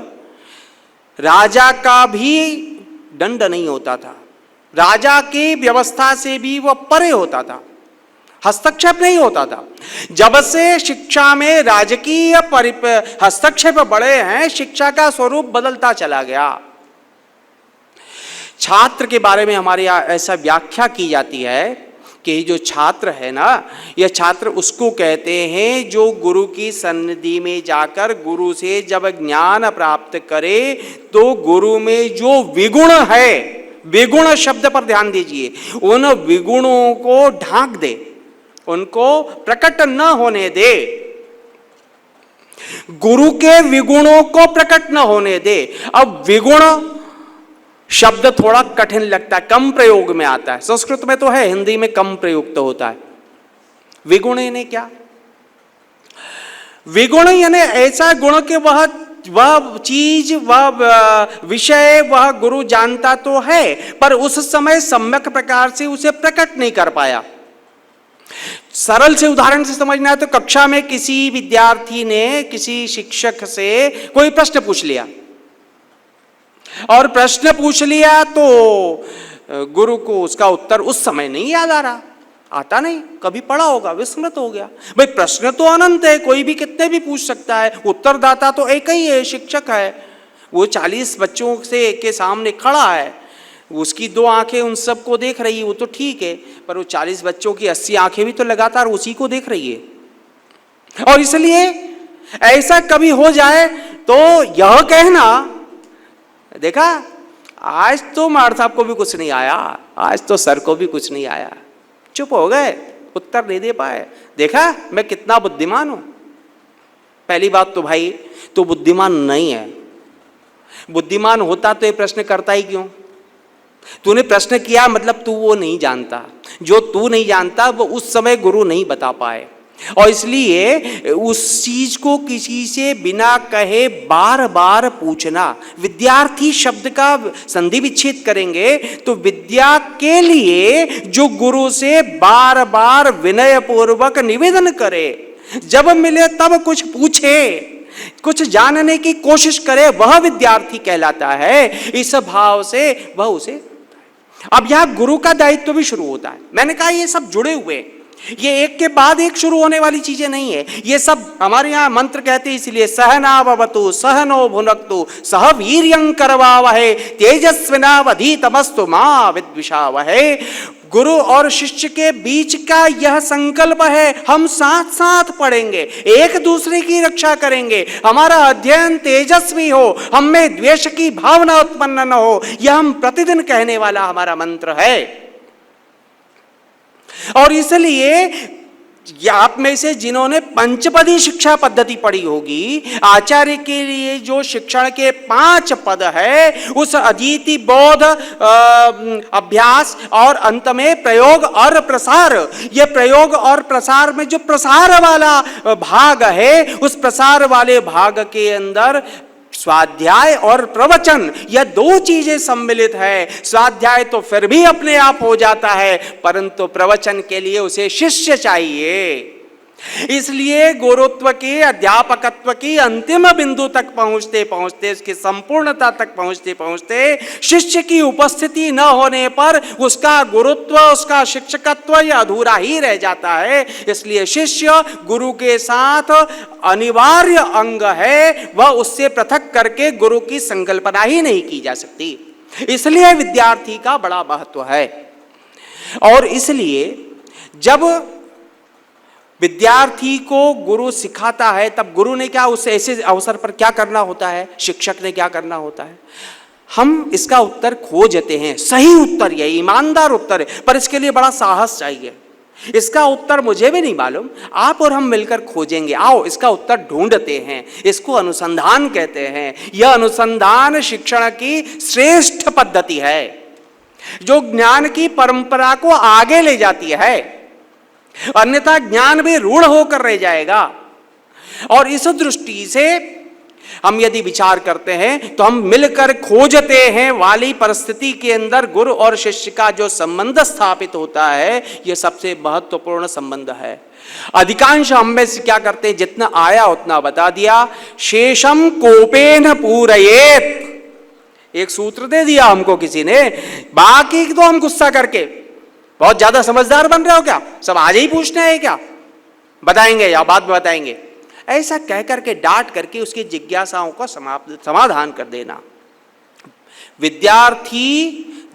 राजा का भी दंड नहीं होता था, राजा की व्यवस्था से भी वह परे होता था, हस्तक्षेप नहीं होता था। जब से शिक्षा में राजकीय हस्तक्षेप बढ़े हैं, शिक्षा का स्वरूप बदलता चला गया। छात्र के बारे में हमारे यहाँ ऐसा व्याख्या की जाती है कि जो छात्र है ना, यह छात्र उसको कहते हैं जो गुरु की सन्निधि में जाकर गुरु से जब ज्ञान प्राप्त करे तो गुरु में जो विगुण है, विगुण शब्द पर ध्यान दीजिए, उन विगुणों को ढांक दे, उनको प्रकट न होने दे। गुरु के विगुणों को प्रकट न होने दे। अब विगुण शब्द थोड़ा कठिन लगता है, कम प्रयोग में आता है। संस्कृत में तो है, हिंदी में कम प्रयुक्त होता है। विगुण यानी क्या? विगुण यानी ऐसा गुण के वह चीज, वह विषय, वह गुरु जानता तो है, पर उस समय सम्यक प्रकार से उसे प्रकट नहीं कर पाया। सरल से उदाहरण से समझना है तो कक्षा में किसी विद्यार्थी ने किसी शिक्षक से कोई प्रश्न पूछ लिया, और प्रश्न पूछ लिया तो गुरु को उसका उत्तर उस समय नहीं याद आ रहा, आता नहीं, कभी पढ़ा होगा, विस्मृत हो गया। भाई प्रश्न तो अनंत है, कोई भी कितने भी पूछ सकता है, उत्तरदाता तो एक ही है, शिक्षक है। वो 40 बच्चों से के सामने खड़ा है, उसकी 2 आंखें उन सबको देख रही है, वो तो ठीक है, पर वो 40 बच्चों की 80 आंखें भी तो लगातार उसी को देख रही है। और इसलिए ऐसा कभी हो जाए तो यह कहना, देखा आज तो मार साहब को भी कुछ नहीं आया, आज तो सर को भी कुछ नहीं आया, चुप हो गए, उत्तर नहीं दे पाए, देखा मैं कितना बुद्धिमान हूं। पहली बात तो भाई तू बुद्धिमान नहीं है। बुद्धिमान होता तो ये प्रश्न करता ही क्यों? तूने प्रश्न किया मतलब तू वो नहीं जानता, जो तू नहीं जानता वो उस समय गुरु नहीं बता पाए, और इसलिए उस चीज को किसी से बिना कहे बार बार पूछना। विद्यार्थी शब्द का संधि विच्छेद करेंगे तो विद्या के लिए जो गुरु से बार बार विनय पूर्वक निवेदन करे, जब मिले तब कुछ पूछे, कुछ जानने की कोशिश करे, वह विद्यार्थी कहलाता है। इस भाव से वह उसे, अब यहां गुरु का दायित्व भी शुरू होता है। मैंने कहा ये सब जुड़े हुए, ये एक के बाद एक शुरू होने वाली चीजें नहीं है। ये सब हमारे यहाँ मंत्र कहते हैं, इसलिए सहनावतु सहनो भुनक्तु सह वीर्यं करवावहै तेजस्विनावधीतमस्तु मा विद्विषावहै। गुरु और शिष्य के बीच का यह संकल्प है, हम साथ साथ पढ़ेंगे, एक दूसरे की रक्षा करेंगे, हमारा अध्ययन तेजस्वी हो, हम में द्वेष की भावना उत्पन्न न हो, यह हम प्रतिदिन कहने वाला हमारा मंत्र है। और इसलिए आप में से जिन्होंने पंचपदी शिक्षा पद्धति पढ़ी होगी, आचार्य के लिए जो शिक्षण के 5 पद है, उस अधीति, बोध, अभ्यास और अंत में प्रयोग और प्रसार, ये प्रयोग और प्रसार में जो प्रसार वाला भाग है, उस प्रसार वाले भाग के अंदर स्वाध्याय और प्रवचन, यह 2 चीजें सम्मिलित है। स्वाध्याय तो फिर भी अपने आप हो जाता है, परंतु प्रवचन के लिए उसे शिष्य चाहिए। इसलिए गुरुत्व के, अध्यापकत्व की अंतिम बिंदु तक पहुंचते पहुंचते, इसकी संपूर्णता तक पहुंचते पहुंचते शिष्य की उपस्थिति न होने पर उसका गुरुत्व, उसका शिक्षकत्व यह अधूरा ही रह जाता है। इसलिए शिष्य गुरु के साथ अनिवार्य अंग है, वह उससे पृथक करके गुरु की संकल्पना ही नहीं की जा सकती। इसलिए विद्यार्थी का बड़ा महत्व है। और इसलिए जब विद्यार्थी को गुरु सिखाता है, तब गुरु ने क्या उस ऐसे अवसर पर क्या करना होता है, शिक्षक ने क्या करना होता है, हम इसका उत्तर खोजते हैं। सही उत्तर है, ईमानदार उत्तर है, पर इसके लिए बड़ा साहस चाहिए। इसका उत्तर मुझे भी नहीं मालूम, आप और हम मिलकर खोजेंगे, आओ इसका उत्तर ढूंढते हैं। इसको अनुसंधान कहते हैं। यह अनुसंधान शिक्षण की श्रेष्ठ पद्धति है, जो ज्ञान की परंपरा को आगे ले जाती है, अन्यथा ज्ञान भी रूढ़ होकर रह जाएगा। और इस दृष्टि से हम यदि विचार करते हैं तो हम मिलकर खोजते हैं वाली परिस्थिति के अंदर गुरु और शिष्य का जो संबंध स्थापित होता है, यह सबसे महत्वपूर्ण संबंध है। अधिकांश हम में से क्या करते हैं, जितना आया उतना बता दिया, शेषम कोपेन पूरयेत। एक सूत्र दे दिया हमको किसी ने, बाकी तो हम गुस्सा करके, बहुत ज्यादा समझदार बन रहे हो क्या, सब आज ही पूछने हैं क्या, बताएंगे या बाद में बताएंगे, ऐसा कह करके डांट करके उसकी जिज्ञासाओं का समाधान कर देना। विद्यार्थी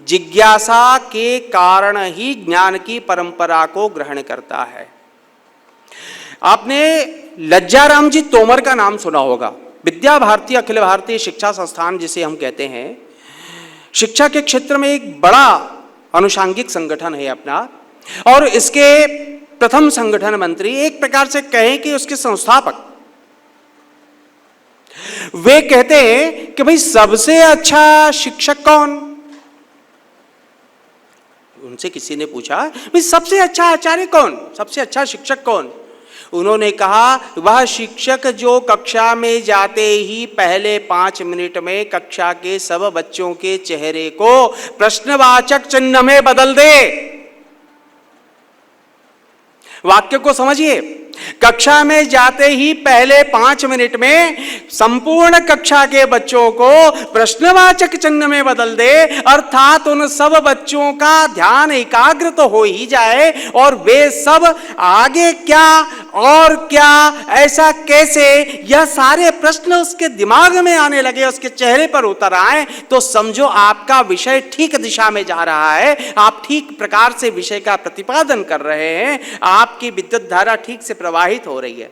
जिज्ञासा के कारण ही ज्ञान की परंपरा को ग्रहण करता है। आपने लज्जाराम जी तोमर का नाम सुना होगा। विद्या भारती अखिल भारतीय शिक्षा संस्थान जिसे हम कहते हैं, शिक्षा के क्षेत्र में एक बड़ा अनुषांगिक संगठन है अपना, और इसके प्रथम संगठन मंत्री, एक प्रकार से कहें कि उसके संस्थापक वे कहते हैं कि भाई सबसे अच्छा शिक्षक कौन? उनसे किसी ने पूछा भाई सबसे अच्छा आचार्य कौन, सबसे अच्छा शिक्षक कौन? उन्होंने कहा वह शिक्षक जो कक्षा में जाते ही पहले 5 मिनट में कक्षा के सब बच्चों के चेहरे को प्रश्नवाचक चिन्ह में बदल दे। वाक्य को समझिए, कक्षा में जाते ही पहले 5 मिनट में संपूर्ण कक्षा के बच्चों को प्रश्नवाचक चिन्ह में बदल दे, अर्थात उन सब बच्चों का ध्यान एकाग्र तो हो ही जाए और वे सब आगे क्या और क्या, ऐसा कैसे, यह सारे प्रश्न उसके दिमाग में आने लगे, उसके चेहरे पर उतर आए, तो समझो आपका विषय ठीक दिशा में जा रहा है, आप ठीक प्रकार से विषय का प्रतिपादन कर रहे हैं, आपकी विद्युत धारा ठीक से प्रवाहित हो रही है।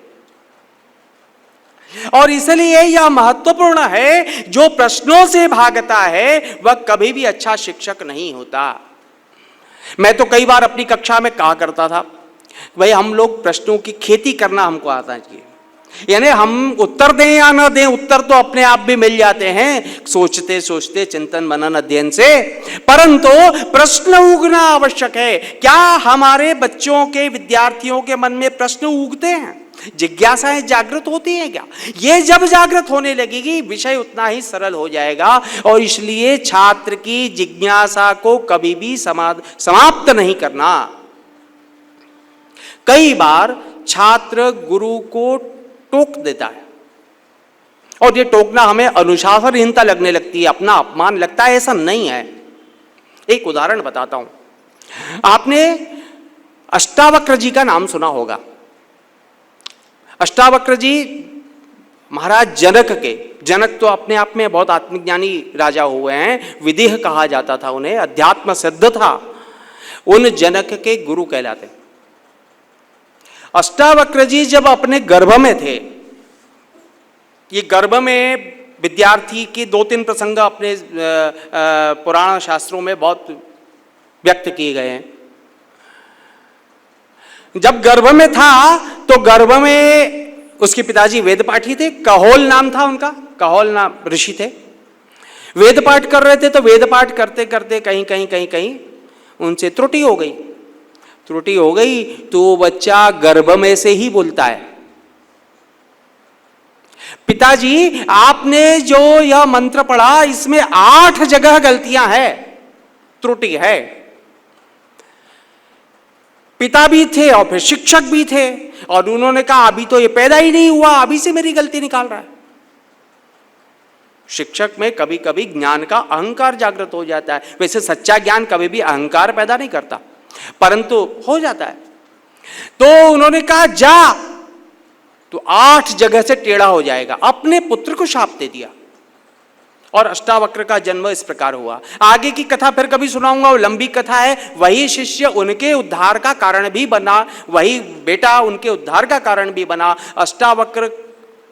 और इसलिए यह महत्वपूर्ण है, जो प्रश्नों से भागता है वह कभी भी अच्छा शिक्षक नहीं होता। मैं तो कई बार अपनी कक्षा में कहा करता था, भाई हम लोग प्रश्नों की खेती करना हमको आता चाहिए, यानी हम उत्तर दें या ना दें, उत्तर तो अपने आप भी मिल जाते हैं सोचते सोचते चिंतन मनन अध्ययन से, परंतु प्रश्न उगना आवश्यक है। क्या हमारे बच्चों के, विद्यार्थियों के मन में प्रश्न उगते हैं, जिज्ञासाएं जागृत होती हैं क्या? ये जब जागृत होने लगेगी विषय उतना ही सरल हो जाएगा। और इसलिए छात्र की जिज्ञासा को कभी भी समाप्त नहीं करना। कई बार छात्र गुरु को टोक देता है और ये टोकना हमें अनुशासनहीनता लगने लगती है, अपना अपमान लगता है। ऐसा नहीं है। एक उदाहरण बताता हूं। आपने अष्टावक्र जी का नाम सुना होगा। अष्टावक्र जी महाराज जनक के, जनक तो अपने आप में बहुत आत्मज्ञानी राजा हुए हैं, विदेह कहा जाता था उन्हें, अध्यात्म सिद्ध था, उन जनक के गुरु कहलाते। अष्टावक्र जी जब अपने गर्भ में थे, ये गर्भ में विद्यार्थी के 2-3 प्रसंग अपने पुराण शास्त्रों में बहुत व्यक्त किए गए हैं। जब गर्भ में था तो गर्भ में उसके पिताजी वेद पाठी थे, कहोल नाम था उनका, कहोल नाम ऋषि थे। वेद पाठ कर रहे थे तो वेद पाठ करते करते कहीं उनसे त्रुटि हो गई। त्रुटि हो गई तो बच्चा गर्भ में से ही बोलता है, पिताजी आपने जो यह मंत्र पढ़ा इसमें 8 जगह गलतियां हैं, त्रुटि है। पिता भी थे और फिर शिक्षक भी थे और उन्होंने कहा अभी तो ये पैदा ही नहीं हुआ, अभी से मेरी गलती निकाल रहा है। शिक्षक में कभी कभी ज्ञान का अहंकार जागृत हो जाता है। वैसे सच्चा ज्ञान कभी भी अहंकार पैदा नहीं करता, परंतु हो जाता है। तो उन्होंने कहा जा, तो 8 जगह से टेढ़ा हो जाएगा। अपने पुत्र को शाप दे दिया और अष्टावक्र का जन्म इस प्रकार हुआ। आगे की कथा फिर कभी सुनाऊंगा, वो लंबी कथा है। वही शिष्य उनके उद्धार का कारण भी बना, वही बेटा उनके उद्धार का कारण भी बना। अष्टावक्र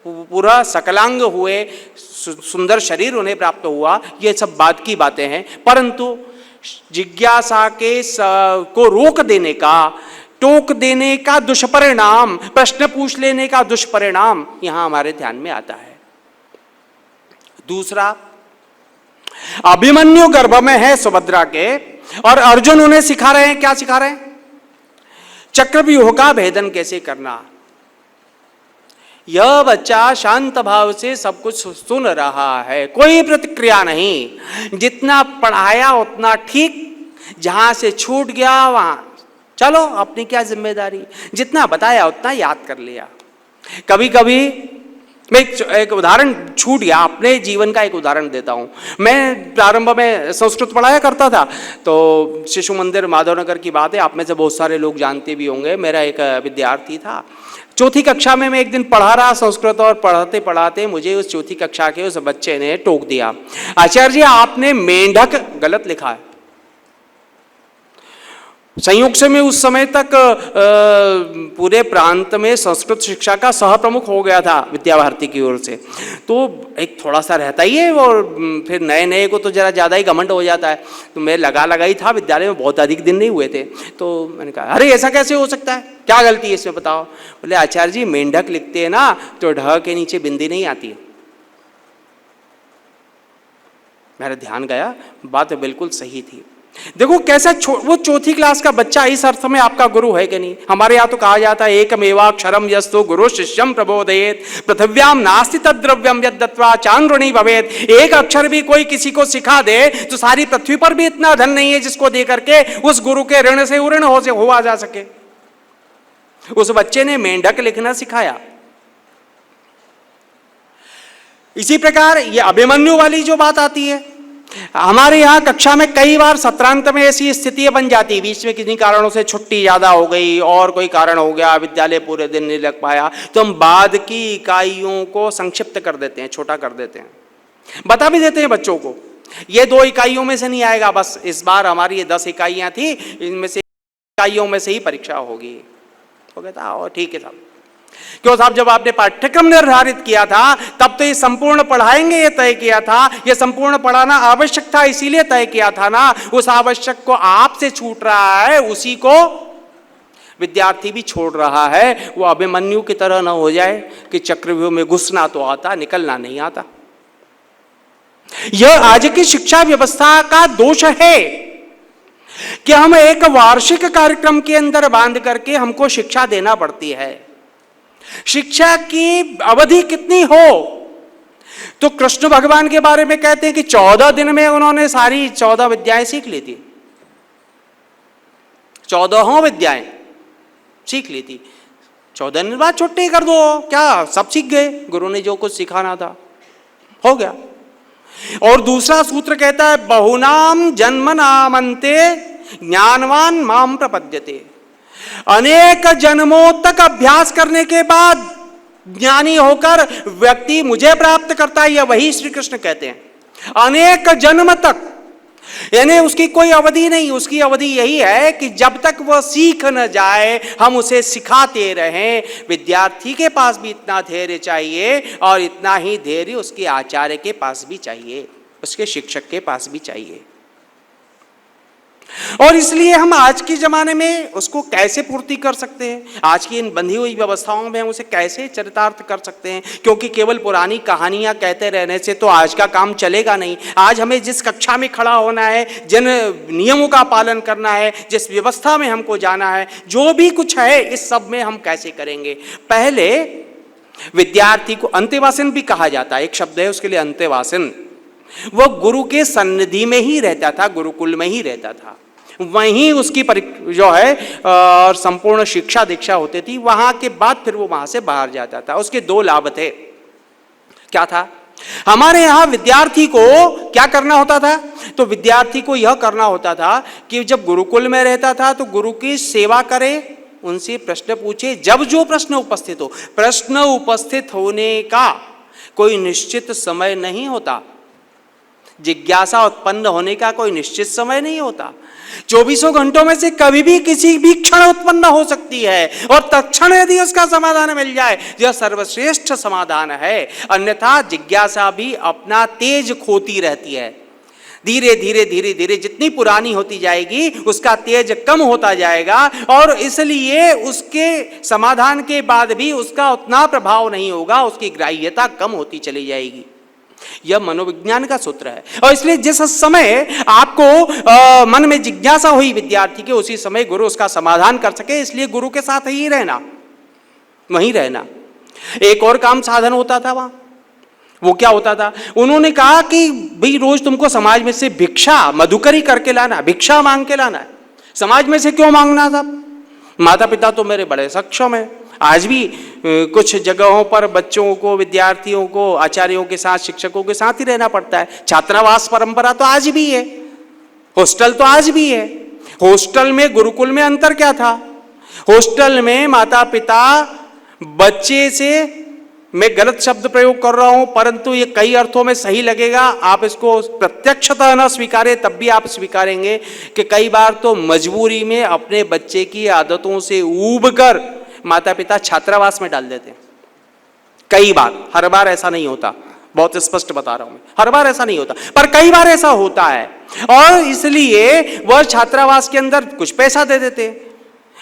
पूरा सकलांग हुए, सुंदर शरीर उन्हें प्राप्त हुआ। ये सब बात की बातें हैं, परंतु जिज्ञासा के को रोक देने का, टोक देने का दुष्परिणाम, प्रश्न पूछ लेने का दुष्परिणाम यहां हमारे ध्यान में आता है। दूसरा, अभिमन्यु गर्भ में है सुभद्रा के और अर्जुन उन्हें सिखा रहे हैं। क्या सिखा रहे हैं? चक्रव्यूह का भेदन कैसे करना। यह बच्चा शांत भाव से सब कुछ सुन रहा है, कोई प्रतिक्रिया नहीं। जितना पढ़ाया उतना ठीक, जहां से छूट गया वहां चलो, अपनी क्या जिम्मेदारी। जितना बताया उतना याद कर लिया। कभी कभी मैं एक उदाहरण छूट गया, अपने जीवन का एक उदाहरण देता हूँ। मैं प्रारंभ में संस्कृत पढ़ाया करता था, तो शिशु मंदिर माधवनगर की बात है, आप में से बहुत सारे लोग जानते भी होंगे। मेरा एक विद्यार्थी था, 4थी कक्षा में मैं एक दिन पढ़ा रहा संस्कृत, और पढ़ाते पढ़ाते मुझे उस 4थी कक्षा के उस बच्चे ने टोक दिया, आचार्य जी आपने मेंढक गलत लिखा है। संयोग से मैं उस समय तक पूरे प्रांत में संस्कृत शिक्षा का सह प्रमुख हो गया था विद्या भारती की ओर से, तो एक थोड़ा सा रहता ही है, और फिर नए नए को तो जरा ज़्यादा ही घमंड हो जाता है। तो मैं लगा ही था, विद्यालय में बहुत अधिक दिन नहीं हुए थे। तो मैंने कहा अरे ऐसा कैसे हो सकता है, क्या गलती है इसमें बताओ। बोले आचार्य जी मेंढक लिखते हैं ना तो ढ के नीचे बिंदी नहीं आती है। मेरा ध्यान गया, बात बिल्कुल सही थी। देखो कैसा वो चौथी क्लास का बच्चा इस अर्थ में आपका गुरु है कि नहीं। हमारे यहाँ तो कहा जाता है एकमेवाक्षरम यस्तु गुरु शिष्यम प्रबोधयेत पृथिव्याम नास्ति तद्द्रव्यम यद्दत्वा चांद्रुणी भवेत। एक अक्षर भी कोई किसी को सिखा दे तो सारी पृथ्वी पर भी इतना धन नहीं है जिसको दे करके उस गुरु के ऋण से उऋण हुआ जा सके। उस बच्चे ने मेंढक लिखना सिखाया। इसी प्रकार ये अभिमन्यु वाली जो बात आती है, हमारे यहाँ कक्षा में कई बार सत्रांत में ऐसी स्थितियां बन जाती है, बीच में किन्हीं कारणों से छुट्टी ज्यादा हो गई और कोई कारण हो गया, विद्यालय पूरे दिन नहीं लग पाया, तो हम बाद की इकाइयों को संक्षिप्त कर देते हैं, छोटा कर देते हैं, बता भी देते हैं बच्चों को ये 2 इकाइयों में से नहीं आएगा, बस इस बार हमारी ये 10 इकाइयां थी, इनमें से इकाइयों में से ही परीक्षा होगी। तो कहता और ठीक है साहब। क्यों साहब, जब आपने पाठ्यक्रम निर्धारित किया था तब तो ये संपूर्ण पढ़ाएंगे ये तय किया था, ये संपूर्ण पढ़ाना आवश्यक था इसीलिए तय किया था ना। उस आवश्यक को आपसे छूट रहा है, उसी को विद्यार्थी भी छोड़ रहा है। वो अभिमन्यु की तरह ना हो जाए कि चक्रव्यूह में घुसना तो आता, निकलना नहीं आता। यह आज की शिक्षा व्यवस्था का दोष है कि हम एक वार्षिक कार्यक्रम के अंदर बांध करके हमको शिक्षा देना पड़ती है। शिक्षा की अवधि कितनी हो, तो कृष्ण भगवान के बारे में कहते हैं कि 14 दिन में उन्होंने सारी 14 विद्याएं सीख ली थी, 14 विद्याएं सीख ली थी। 14 दिन बाद छुट्टी कर दो, क्या सब सीख गए, गुरु ने जो कुछ सिखाना था हो गया। और दूसरा सूत्र कहता है बहुनाम जन्मनामन्ते ज्ञानवान माम प्रपद्यते। अनेक जन्मों तक अभ्यास करने के बाद ज्ञानी होकर व्यक्ति मुझे प्राप्त करता है, यह वही श्री कृष्ण कहते हैं। अनेक जन्म तक, यानी उसकी कोई अवधि नहीं, उसकी अवधि यही है कि जब तक वह सीख न जाए हम उसे सिखाते रहें। विद्यार्थी के पास भी इतना धैर्य चाहिए और इतना ही धैर्य उसके आचार्य के पास भी चाहिए, उसके शिक्षक के पास भी चाहिए। और इसलिए हम आज के जमाने में उसको कैसे पूर्ति कर सकते हैं, आज की इन बंधी हुई व्यवस्थाओं में हम उसे कैसे चरितार्थ कर सकते हैं, क्योंकि केवल पुरानी कहानियां कहते रहने से तो आज का काम चलेगा नहीं। आज हमें जिस कक्षा में खड़ा होना है, जिन नियमों का पालन करना है, जिस व्यवस्था में हमको जाना है, जो भी कुछ है इस सब में हम कैसे करेंगे। पहले विद्यार्थी को अंतेवासिन भी कहा जाता है, एक शब्द है उसके लिए अंतेवासिन। वह गुरु के सन्निधि में ही रहता था, गुरुकुल में ही रहता था, वहीं उसकी जो है और संपूर्ण शिक्षा दीक्षा होती थी। वहां के बाद फिर वो वहां से बाहर जाता था। उसके 2 लाभ थे। क्या था? हमारे यहाँ विद्यार्थी को क्या करना होता था, तो विद्यार्थी को यह करना होता था कि जब गुरुकुल में रहता था तो गुरु की सेवा करे, उनसे प्रश्न पूछे, जब जो प्रश्न उपस्थित हो। प्रश्न उपस्थित होने का कोई निश्चित समय नहीं होता, जिज्ञासा उत्पन्न होने का कोई निश्चित समय नहीं होता। 24 घंटों में से कभी भी किसी भी क्षण उत्पन्न हो सकती है, और तत्क्षण यदि उसका समाधान मिल जाए यह सर्वश्रेष्ठ समाधान है। अन्यथा जिज्ञासा भी अपना तेज खोती रहती है। धीरे धीरे धीरे धीरे जितनी पुरानी होती जाएगी उसका तेज कम होता जाएगा, और इसलिए उसके समाधान के बाद भी उसका उतना प्रभाव नहीं होगा, उसकी ग्राह्यता कम होती चली जाएगी। यह मनोविज्ञान का सूत्र है। और इसलिए जिस समय आपको मन में जिज्ञासा हुई विद्यार्थी के, उसी समय गुरु उसका समाधान कर सके, इसलिए गुरु के साथ ही रहना, वहीं रहना। एक और काम साधन होता था वहां, वो क्या होता था, उन्होंने कहा कि भाई रोज तुमको समाज में से भिक्षा मधुकरी करके लाना, भिक्षा मांग के लाना है। समाज में से क्यों मांगना था? माता पिता तो मेरे बड़े सक्षम है। आज भी कुछ जगहों पर बच्चों को, विद्यार्थियों को आचार्यों के साथ, शिक्षकों के साथ ही रहना पड़ता है। छात्रावास परंपरा तो आज भी है, हॉस्टल तो आज भी है। हॉस्टल में गुरुकुल में अंतर क्या था? हॉस्टल में माता पिता बच्चे से, मैं गलत शब्द प्रयोग कर रहा हूं परंतु ये कई अर्थों में सही लगेगा, आप इसको प्रत्यक्षतः न स्वीकारें तब भी आप स्वीकारेंगे कि कई बार तो मजबूरी में अपने बच्चे की आदतों से ऊब कर माता पिता छात्रावास में डाल देते हैं। कई बार, हर बार ऐसा नहीं होता, बहुत स्पष्ट बता रहा हूं मैं, हर बार ऐसा नहीं होता, पर कई बार ऐसा होता है। और इसलिए वह छात्रावास के अंदर कुछ पैसा दे देते हैं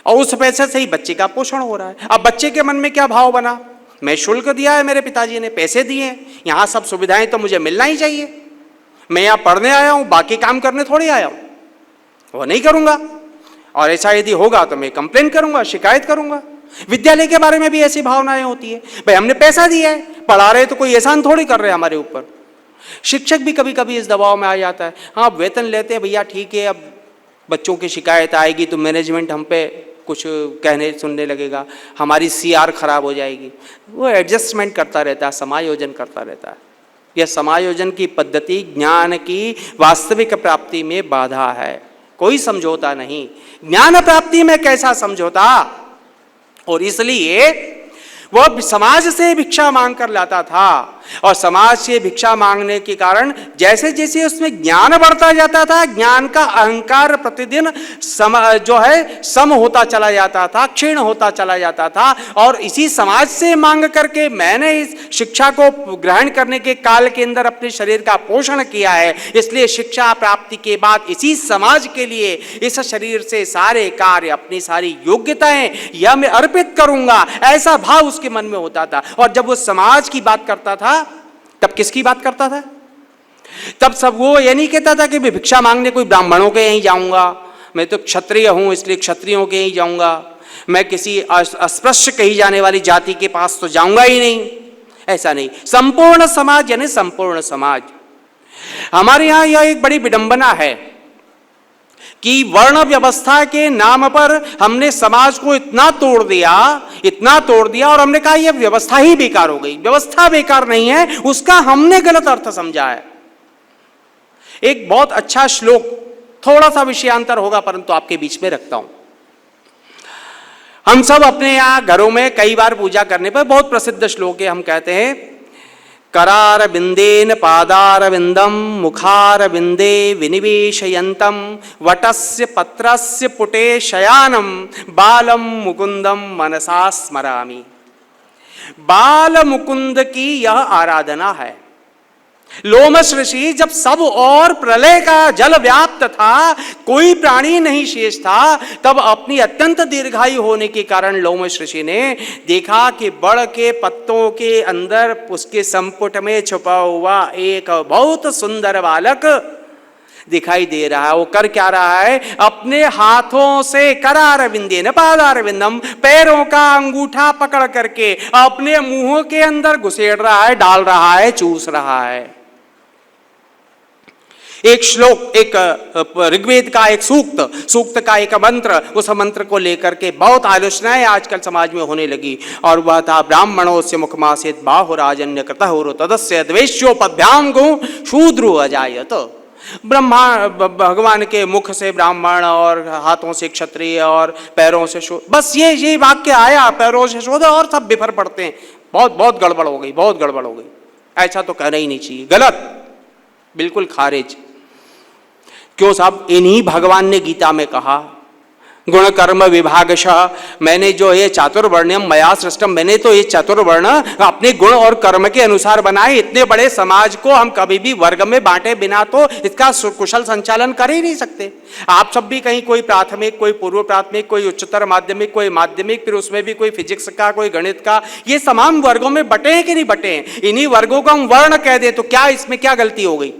और उस पैसे से ही बच्चे का पोषण हो रहा है। अब बच्चे के मन में क्या भाव बना, मैं शुल्क दिया है, मेरे पिताजी ने पैसे दिए हैं, यहां सब सुविधाएं तो मुझे मिलना ही चाहिए। मैं यहाँ पढ़ने आया हूँ, बाकी काम करने थोड़ी आया हूँ, वो नहीं करूँगा। और ऐसा यदि होगा तो मैं कंप्लेन करूँगा, शिकायत करूँगा। विद्यालय के बारे में भी ऐसी भावनाएं होती है, भाई हमने पैसा दिया है, पढ़ा रहे तो कोई एहसान थोड़ी कर रहे हैं हमारे ऊपर। शिक्षक भी कभी कभी इस दबाव में आ जाता है, हाँ वेतन लेते हैं भैया ठीक है, अब बच्चों की शिकायत आएगी तो मैनेजमेंट हम पे कुछ कहने सुनने लगेगा, हमारी CR खराब हो जाएगी। वो एडजस्टमेंट करता रहता है, समायोजन करता रहता है। यह समायोजन की पद्धति ज्ञान की वास्तविक प्राप्ति में बाधा है, कोई समझौता नहीं। ज्ञान प्राप्ति में कैसा समझौता? और इसलिए वह समाज से भिक्षा मांग कर लाता था, और समाज से भिक्षा मांगने के कारण जैसे जैसे उसमें ज्ञान बढ़ता जाता था, ज्ञान का अहंकार प्रतिदिन सम होता चला जाता था, क्षीण होता चला जाता था। और इसी समाज से मांग करके मैंने इस शिक्षा को ग्रहण करने के काल के अंदर अपने शरीर का पोषण किया है। इसलिए शिक्षा प्राप्ति के बाद इसी समाज के लिए इस शरीर से सारे कार्य, अपनी सारी योग्यताएं यह मैं अर्पित करूंगा, ऐसा भाव उसके मन में होता था। और जब वो समाज की बात करता था तब किसकी बात करता था? तब सब वो ये नहीं कहता था कि मैं भिक्षा मांगने कोई ब्राह्मणों के यहीं जाऊंगा, मैं तो क्षत्रिय हूं इसलिए क्षत्रियों के यहीं जाऊंगा, मैं किसी अस्पृश्य कही जाने वाली जाति के पास तो जाऊंगा ही नहीं। ऐसा नहीं, संपूर्ण समाज यानी संपूर्ण समाज। हमारे यहां यह एक बड़ी विडंबना है कि वर्ण व्यवस्था के नाम पर हमने समाज को इतना तोड़ दिया और हमने कहा यह व्यवस्था ही बेकार हो गई। व्यवस्था बेकार नहीं है, उसका हमने गलत अर्थ समझा है। एक बहुत अच्छा श्लोक, थोड़ा सा विषयांतर होगा परंतु आपके बीच में रखता हूं। हम सब अपने यहां घरों में कई बार पूजा करने पर बहुत प्रसिद्ध श्लोक है, हम कहते हैं करार बिंदेन पादार बिंदम मुखार बिंदे विनिवेशयंतम वटस्य पत्रस्य पुटे शयानम बालम मुकुंदम मनसा स्मरामि। बाल मुकुंद की यह आराधना है। लोमश ऋषि जब सब और प्रलय का जल व्याप्त था, कोई प्राणी नहीं शेष था, तब अपनी अत्यंत दीर्घायु होने के कारण लोमश ऋषि ने देखा कि बड़ के पत्तों के अंदर उसके संपुट में छुपा हुआ एक बहुत सुंदर बालक दिखाई दे रहा है। वो कर क्या रहा है? अपने हाथों से करार बिंदेन पादार बिंदम, पैरों का अंगूठा पकड़ करके अपने मुंह के अंदर घुसेड़ रहा है, डाल रहा है, चूस रहा है। एक श्लोक, एक ऋग्वेद का एक सूक्त का एक मंत्र, उस मंत्र को लेकर के बहुत आलोचनाएं आजकल समाज में होने लगी। और वह था ब्राह्मणों से मुखमासित बाहुराजन्य कृतः होरो तदस्य द्वेष्योपभ्याम गो शूद्रो अजायत। भगवान के मुख से ब्राह्मण और हाथों से क्षत्रिय और पैरों से शूद्र, बस ये वाक्य आया, पैरों से शूद्र, और सब बिफर पड़ते हैं। बहुत गड़बड़ हो गई, बहुत गड़बड़ हो गई। ऐसा तो कहना ही नहीं चाहिए, गलत, बिल्कुल खारिज। क्यों साहब? इन्हीं भगवान ने गीता में कहा गुण कर्म विभागशः, मैंने जो ये चातुर्वर्ण्यम मया सृष्टम, मैंने तो ये चातुर्वर्ण अपने गुण और कर्म के अनुसार बनाए। इतने बड़े समाज को हम कभी भी वर्ग में बांटे बिना तो इसका कुशल संचालन कर ही नहीं सकते। आप सब भी कहीं कोई प्राथमिक, कोई पूर्व प्राथमिक, कोई उच्चतर माध्यमिक, कोई माध्यमिक, फिर उसमें भी कोई फिजिक्स का, कोई गणित का, ये तमाम वर्गों में बटे हैं कि नहीं बटे हैं? इन्हीं वर्गों को हम वर्ण कह दे तो क्या इसमें क्या गलती हो गई?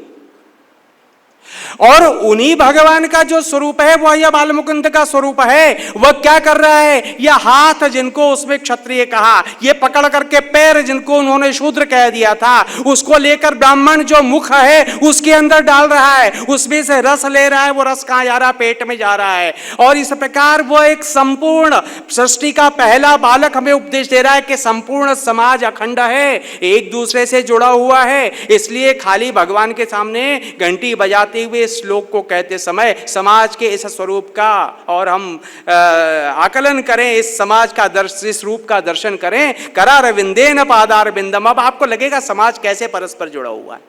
और उन्हीं भगवान का जो स्वरूप है वह यह बालमुकुंद का स्वरूप है। वह क्या कर रहा है? यह हाथ जिनको उसमें क्षत्रिय कहा, ये पकड़ करके पैर जिनको उन्होंने शूद्र कह दिया था, उसको लेकर ब्राह्मण जो मुख है उसके अंदर डाल रहा है, उसमें से रस ले रहा है। वो रस कहां जा रहा है? पेट में जा रहा है। और इस प्रकार वो एक संपूर्ण सृष्टि का पहला बालक हमें उपदेश दे रहा है कि संपूर्ण समाज अखंड है, एक दूसरे से जुड़ा हुआ है। इसलिए खाली भगवान के सामने घंटी बजाते हुए श्लोक को कहते समय समाज के इस स्वरूप का और हम आकलन करें, इस समाज का इस रूप का दर्शन करें। करार विंदेन पादार बिंदम, अब आपको लगेगा समाज कैसे परस्पर जुड़ा हुआ है।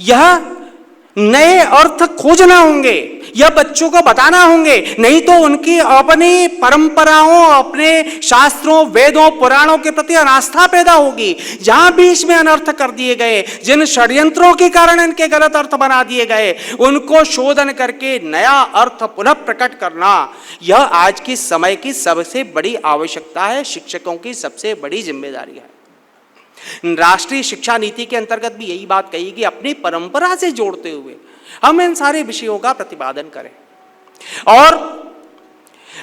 यह नए अर्थ खोजना होंगे, यह बच्चों को बताना होंगे, नहीं तो उनकी अपनी परंपराओं, अपने शास्त्रों, वेदों, पुराणों के प्रति अनास्था पैदा होगी। जहां बीच में अनर्थ कर दिए गए, जिन षड्यंत्रों के कारण इनके गलत अर्थ बना दिए गए, उनको शोधन करके नया अर्थ पुनः प्रकट करना, यह आज की समय की सबसे बड़ी आवश्यकता है, शिक्षकों की सबसे बड़ी जिम्मेदारी है। राष्ट्रीय शिक्षा नीति के अंतर्गत भी यही बात कही कि अपनी परंपरा से जोड़ते हुए हम इन सारे विषयों का प्रतिपादन करें। और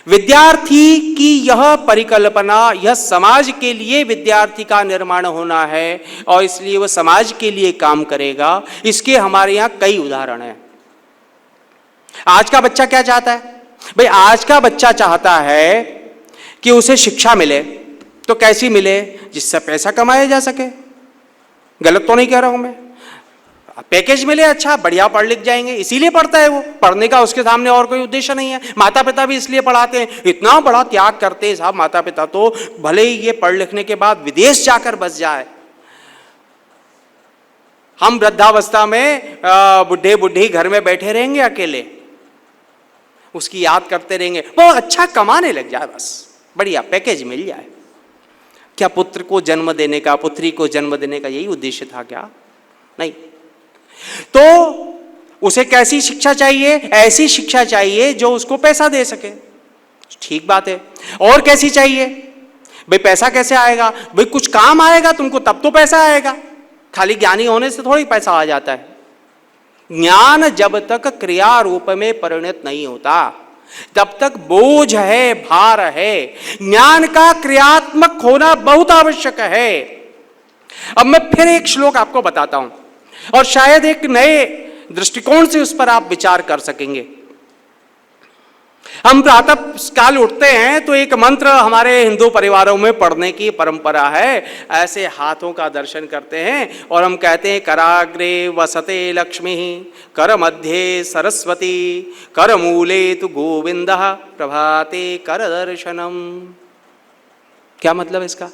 विद्यार्थी की यह परिकल्पना, यह समाज के लिए विद्यार्थी का निर्माण होना है और इसलिए वह समाज के लिए काम करेगा। इसके हमारे यहाँ कई उदाहरण हैं। आज का बच्चा क्या चाहता है भाई? आज का बच्चा चाहता है कि उसे शिक्षा मिले, तो कैसी मिले? जिससे पैसा कमाया जा सके। गलत तो नहीं कह रहा हूं मैं? पैकेज मिले, अच्छा बढ़िया पढ़ लिख जाएंगे, इसीलिए पढ़ता है वो। पढ़ने का उसके सामने और कोई उद्देश्य नहीं है। माता पिता भी इसलिए पढ़ाते हैं, इतना बड़ा त्याग करते हैं साहब माता पिता तो, भले ही ये पढ़ लिखने के बाद विदेश जाकर बस जाए। हम वृद्धावस्था में बुढ़े बुढ़ी घर में बैठे रहेंगे अकेले, उसकी याद करते रहेंगे, वो अच्छा कमाने लग जाए, बस बढ़िया पैकेज मिल जाए। क्या पुत्र को जन्म देने का, पुत्री को जन्म देने का यही उद्देश्य था क्या? नहीं। तो उसे कैसी शिक्षा चाहिए? ऐसी शिक्षा चाहिए जो उसको पैसा दे सके। ठीक बात है। और कैसी चाहिए भाई? पैसा कैसे आएगा भाई? कुछ काम आएगा तुमको तब तो पैसा आएगा। खाली ज्ञानी होने से थोड़ी पैसा आ जाता है। ज्ञान जब तक क्रिया रूप में परिणत नहीं होता तब तक बोझ है, भार है। ज्ञान का क्रियात्मक होना बहुत आवश्यक है। अब मैं फिर एक श्लोक आपको बताता हूं और शायद एक नए दृष्टिकोण से उस पर आप विचार कर सकेंगे। हम प्रातः काल उठते हैं तो एक मंत्र हमारे हिंदू परिवारों में पढ़ने की परंपरा है। ऐसे हाथों का दर्शन करते हैं और हम कहते हैं कराग्रे वसते लक्ष्मी, कर मध्य सरस्वती, कर मूले तु गोविंद, प्रभाते कर दर्शनम। क्या मतलब इसका?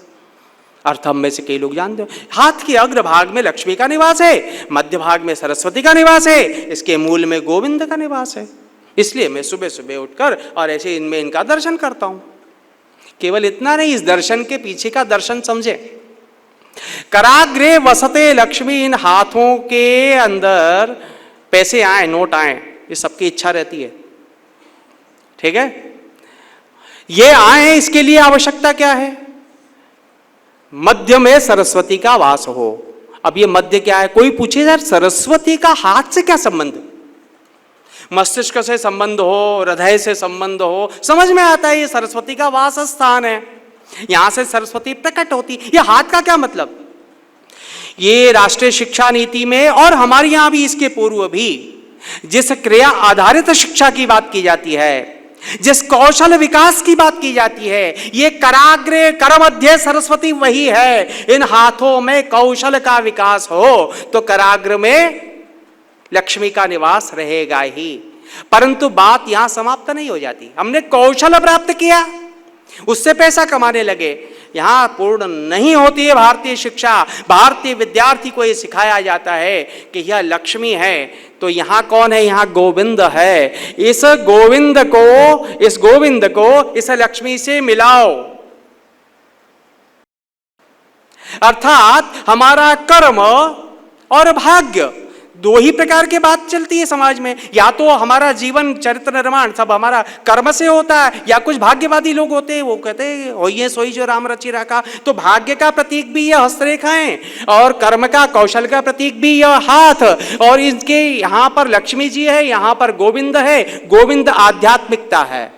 अर्थ हम में से कई लोग जानते हो। हाथ के अग्र भाग में लक्ष्मी का निवास है, मध्य भाग में सरस्वती का निवास है, इसके मूल में गोविंद का निवास है। इसलिए मैं सुबह सुबह उठकर और ऐसे इनमें इनका दर्शन करता हूं। केवल इतना नहीं, इस दर्शन के पीछे का दर्शन समझे। कराग्रे वसते लक्ष्मी, इन हाथों के अंदर पैसे आए, नोट आए, ये सबकी इच्छा रहती है। ठीक है, ये आए, इसके लिए आवश्यकता क्या है? मध्य में सरस्वती का वास हो। अब ये मध्य क्या है? कोई पूछे यार सरस्वती का हाथ से क्या संबंध? मस्तिष्क से संबंध हो, हृदय से संबंध हो, समझ में आता है ये सरस्वती का वास स्थान है, यहां से सरस्वती प्रकट होती। ये हाथ का क्या मतलब? ये राष्ट्रीय शिक्षा नीति में और हमारे यहां भी इसके पूर्व भी जिस क्रिया आधारित शिक्षा की बात की जाती है, जिस कौशल विकास की बात की जाती है, ये कराग्रे कर मध्य सरस्वती वही है। इन हाथों में कौशल का विकास हो तो कराग्र में लक्ष्मी का निवास रहेगा ही। परंतु बात यहां समाप्त नहीं हो जाती। हमने कौशल प्राप्त किया, उससे पैसा कमाने लगे, यहां पूर्ण नहीं होती है भारतीय शिक्षा। भारतीय विद्यार्थी को यह सिखाया जाता है कि यह लक्ष्मी है, तो यहां कौन है? यहां गोविंद है। इस गोविंद को इस लक्ष्मी से मिलाओ। अर्थात हमारा कर्म और भाग्य दो ही प्रकार की बात चलती है समाज में। या तो हमारा जीवन चरित्र निर्माण सब हमारा कर्म से होता है, या कुछ भाग्यवादी लोग होते हैं, वो कहते हैं होइए सोई जो राम रचि राखा। तो भाग्य का प्रतीक भी यह हस्तरेखाएं और कर्म का, कौशल का प्रतीक भी यह हाथ। और इनके यहां पर लक्ष्मी जी है, यहां पर गोविंद है। गोविंद आध्यात्मिकता है।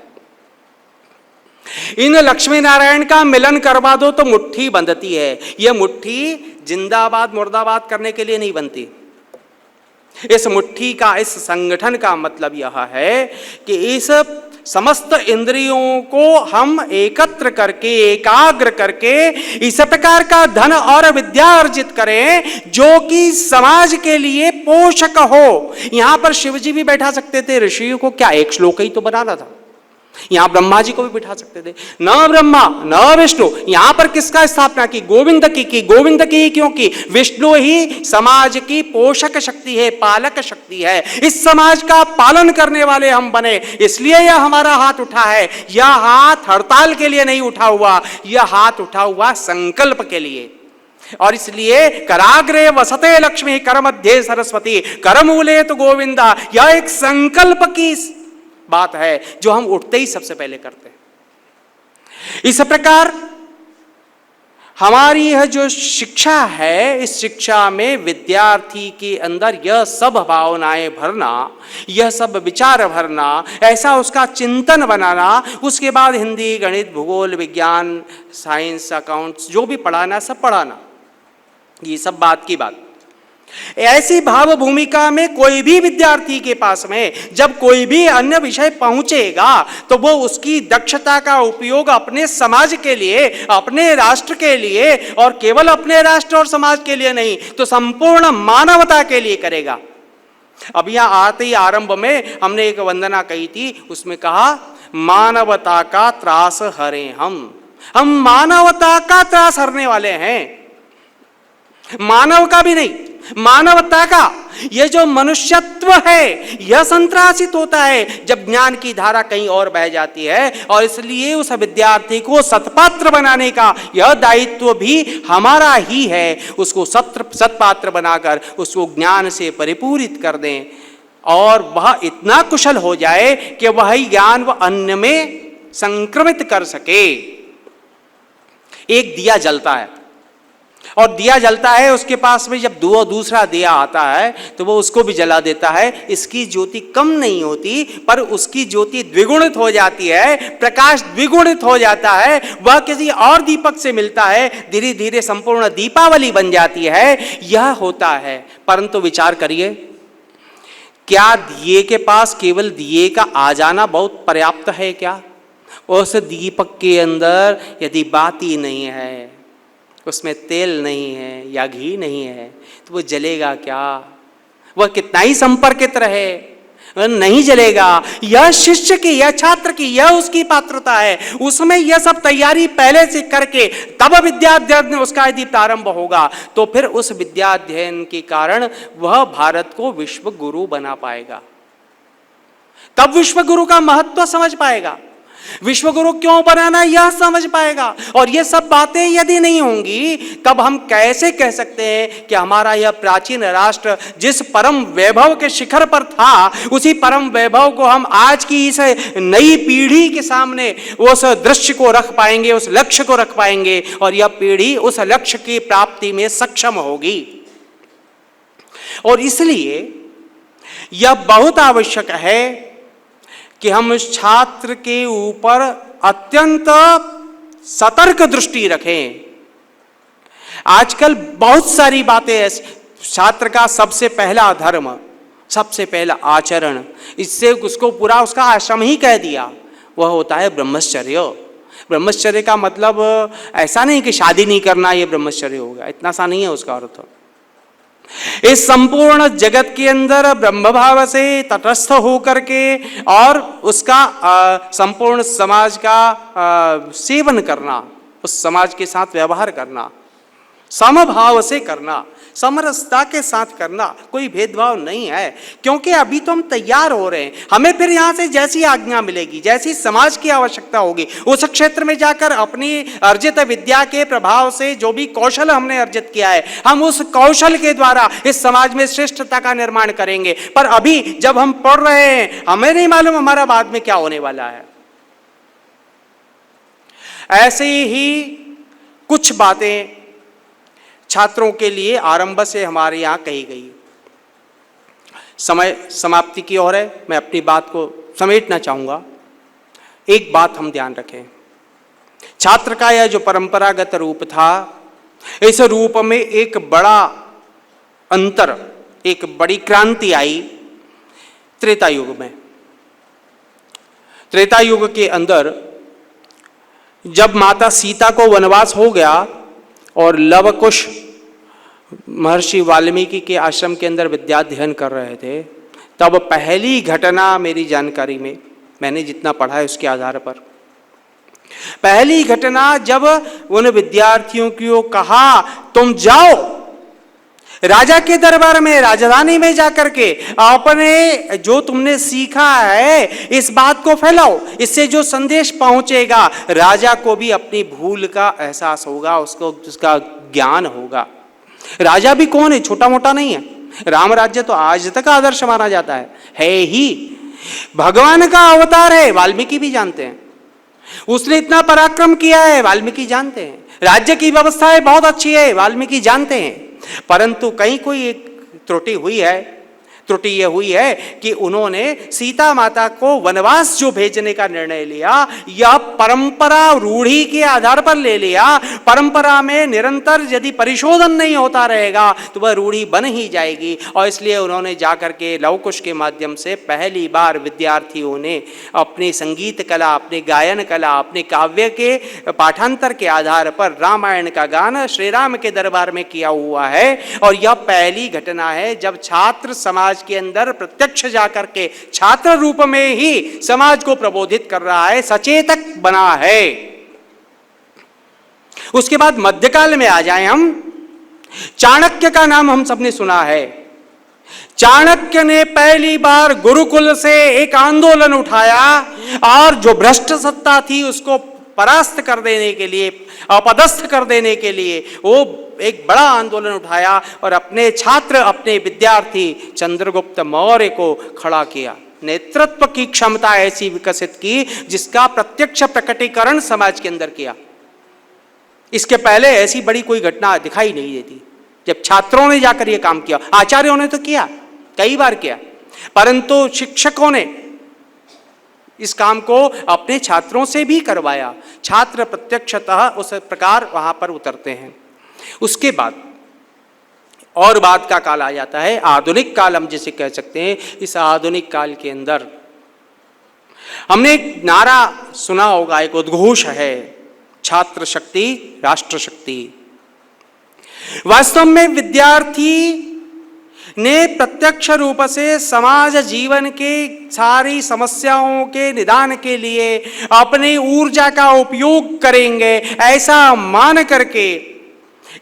इन लक्ष्मी नारायण का मिलन करवा दो तो मुट्ठी बंधती है। यह मुट्ठी जिंदाबाद मुर्दाबाद करने के लिए नहीं बनती। इस मुट्ठी का, इस संगठन का मतलब यह है कि इस समस्त इंद्रियों को हम एकत्र करके, एकाग्र करके इस प्रकार का धन और विद्या अर्जित करें जो कि समाज के लिए पोषक हो। यहां पर शिव जी भी बैठा सकते थे, ऋषियों को क्या एक श्लोक ही तो बनाना था। यहां ब्रह्मा जी को भी बिठा सकते थे, न ब्रह्मा न विष्णु। यहां पर किसका स्थापना की? गोविंद की। गोविंद की क्योंकि विष्णु ही समाज की पोषक शक्ति है, पालक शक्ति है। इस समाज का पालन करने वाले हम बने, इसलिए यह हमारा हाथ उठा है। यह हाथ हड़ताल के लिए नहीं उठा हुआ, यह हाथ उठा हुआ संकल्प के लिए। और इसलिए कराग्रे वसते लक्ष्मी, कर मध्य सरस्वती, कर मूले तो गोविंदा, यह एक संकल्प की बात है जो हम उठते ही सबसे पहले करते हैं। इस प्रकार हमारी यह जो शिक्षा है, इस शिक्षा में विद्यार्थी के अंदर यह सब भावनाएं भरना, यह सब विचार भरना, ऐसा उसका चिंतन बनाना, उसके बाद हिंदी, गणित, भूगोल, विज्ञान, साइंस, अकाउंट्स जो भी पढ़ाना सब पढ़ाना, ये सब बात की बात। ऐसी भाव भूमिका में कोई भी विद्यार्थी के पास में जब कोई भी अन्य विषय पहुंचेगा तो वो उसकी दक्षता का उपयोग अपने समाज के लिए, अपने राष्ट्र के लिए, और केवल अपने राष्ट्र और समाज के लिए नहीं तो संपूर्ण मानवता के लिए करेगा। अब यहां आते ही आरंभ में हमने एक वंदना कही थी, उसमें कहा मानवता का त्रास हरे हम मानवता का त्रास हरने वाले हैं, मानव का भी नहीं, मानवता का। यह जो मनुष्यत्व है यह संत्रासित होता है जब ज्ञान की धारा कहीं और बह जाती है, और इसलिए उस विद्यार्थी को सत्पात्र बनाने का यह दायित्व भी हमारा ही है। उसको सत्पात्र बनाकर उसको ज्ञान से परिपूरित कर दें और वह इतना कुशल हो जाए कि वह ज्ञान वह अन्य में संक्रमित कर सके। एक दिया जलता है और दिया जलता है, उसके पास में जब दूसरा दिया आता है तो वो उसको भी जला देता है। इसकी ज्योति कम नहीं होती पर उसकी ज्योति द्विगुणित हो जाती है, प्रकाश द्विगुणित हो जाता है, वह किसी और दीपक से मिलता है, धीरे धीरे संपूर्ण दीपावली बन जाती है। यह होता है। परंतु विचार करिए, क्या दिए के पास केवल दिए का आ जाना बहुत पर्याप्त है क्या? उस दीपक के अंदर यदि बाती नहीं है, उसमें तेल नहीं है या घी नहीं है तो वो जलेगा क्या? वह कितना ही संपर्कित रहे वह नहीं जलेगा। यह शिष्य की, यह छात्र की, यह उसकी पात्रता है। उसमें यह सब तैयारी पहले से करके तब विद्याध्ययन उसका यदि प्रारंभ होगा तो फिर उस विद्याध्ययन के कारण वह भारत को विश्व गुरु बना पाएगा। तब विश्व गुरु का महत्व समझ पाएगा, विश्व गुरु क्यों बनाना यह समझ पाएगा। और ये सब बातें यदि नहीं होंगी तब हम कैसे कह सकते हैं कि हमारा यह प्राचीन राष्ट्र जिस परम वैभव के शिखर पर था, उसी परम वैभव को हम आज की इस नई पीढ़ी के सामने उस दृश्य को रख पाएंगे, उस लक्ष्य को रख पाएंगे, और यह पीढ़ी उस लक्ष्य की प्राप्ति में सक्षम होगी। और इसलिए यह बहुत आवश्यक है कि हम उस छात्र के ऊपर अत्यंत सतर्क दृष्टि रखें। आजकल बहुत सारी बातें ऐसी, छात्र का सबसे पहला धर्म, सबसे पहला आचरण, इससे उसको पूरा उसका आश्रम ही कह दिया, वह होता है ब्रह्मचर्य। ब्रह्मचर्य का मतलब ऐसा नहीं कि शादी नहीं करना ये ब्रह्मचर्य होगा, इतना सा नहीं है उसका अर्थ। इस संपूर्ण जगत के अंदर ब्रह्म भाव से तटस्थ होकर के और उसका संपूर्ण समाज का सेवन करना, उस समाज के साथ व्यवहार करना, समभाव से करना, समरसता के साथ करना, कोई भेदभाव नहीं है। क्योंकि अभी तो हम तैयार हो रहे हैं, हमें फिर यहाँ से जैसी आज्ञा मिलेगी, जैसी समाज की आवश्यकता होगी, उस क्षेत्र में जाकर अपनी अर्जित विद्या के प्रभाव से जो भी कौशल हमने अर्जित किया है, हम उस कौशल के द्वारा इस समाज में श्रेष्ठता का निर्माण करेंगे। पर अभी जब हम पढ़ रहे हैं, हमें नहीं मालूम हमारा बाद में क्या होने वाला है। ऐसे ही कुछ बातें छात्रों के लिए आरंभ से हमारे यहाँ कही गई। समय समाप्ति की ओर है, मैं अपनी बात को समेटना चाहूँगा। एक बात हम ध्यान रखें, छात्र का यह जो परंपरागत रूप था, इस रूप में एक बड़ा अंतर, एक बड़ी क्रांति आई त्रेता युग में। त्रेता युग के अंदर जब माता सीता को वनवास हो गया और लव कुश महर्षि वाल्मीकि के आश्रम के अंदर विद्याध्ययन कर रहे थे, तब पहली घटना मेरी जानकारी में, मैंने जितना पढ़ा है उसके आधार पर, पहली घटना जब उन विद्यार्थियों को कहा तुम जाओ राजा के दरबार में, राजधानी में जाकर के अपने जो तुमने सीखा है इस बात को फैलाओ, इससे जो संदेश पहुंचेगा राजा को भी अपनी भूल का एहसास होगा, उसको उसका ज्ञान होगा। राजा भी कौन है, छोटा मोटा नहीं है। राम राज्य तो आज तक आदर्श माना जाता है ही, भगवान का अवतार है, वाल्मीकि भी जानते हैं। उसने इतना पराक्रम किया है, वाल्मीकि जानते हैं। राज्य की व्यवस्थाएं बहुत अच्छी है, वाल्मीकि जानते हैं, परंतु कहीं कोई एक त्रुटि हुई है। त्रुटि यह हुई है कि उन्होंने सीता माता को वनवास जो भेजने का निर्णय लिया, यह परंपरा रूढ़ी के आधार पर ले लिया। परंपरा में निरंतर यदि परिशोधन नहीं होता रहेगा तो वह रूढ़ी बन ही जाएगी, और इसलिए उन्होंने जाकर के लवकुश के माध्यम से पहली बार विद्यार्थियों ने अपनी संगीत कला, अपनी गायन कला, अपने काव्य के पाठांतर के आधार पर रामायण का गान श्री राम के दरबार में किया हुआ है। और यह पहली घटना है जब छात्र समाज के अंदर प्रत्यक्ष जाकर के छात्र रूप में ही समाज को प्रबोधित कर रहा है, सचेतक बना है। उसके बाद मध्यकाल में आ जाएं हम। चाणक्य का नाम हम सबने सुना है। चाणक्य ने पहली बार गुरुकुल से एक आंदोलन उठाया और जो भ्रष्ट सत्ता थी उसको परास्त कर देने के लिए, अपदस्थ कर देने के लिए वो एक बड़ा आंदोलन उठाया और अपने छात्र, अपने विद्यार्थी चंद्रगुप्त मौर्य को खड़ा किया। नेतृत्व की क्षमता ऐसी विकसित की जिसका प्रत्यक्ष प्रकटीकरण समाज के अंदर किया। इसके पहले ऐसी बड़ी कोई घटना दिखाई नहीं देती। जब छात्रों ने जाकर यह काम किया, आचार्यों ने तो किया, कई बार किया, परंतु शिक्षकों ने इस काम को अपने छात्रों से भी करवाया। छात्र प्रत्यक्षतः उस प्रकार वहां पर उतरते हैं। उसके बाद और बाद का काल आ जाता है, आधुनिक काल हम जिसे कह सकते हैं। इस आधुनिक काल के अंदर हमने एक नारा सुना होगा, एक उद्घोष है, छात्र शक्ति राष्ट्र शक्ति। वास्तव में विद्यार्थी ने प्रत्यक्ष रूप से समाज जीवन के सारी समस्याओं के निदान के लिए अपनी ऊर्जा का उपयोग करेंगे, ऐसा मान करके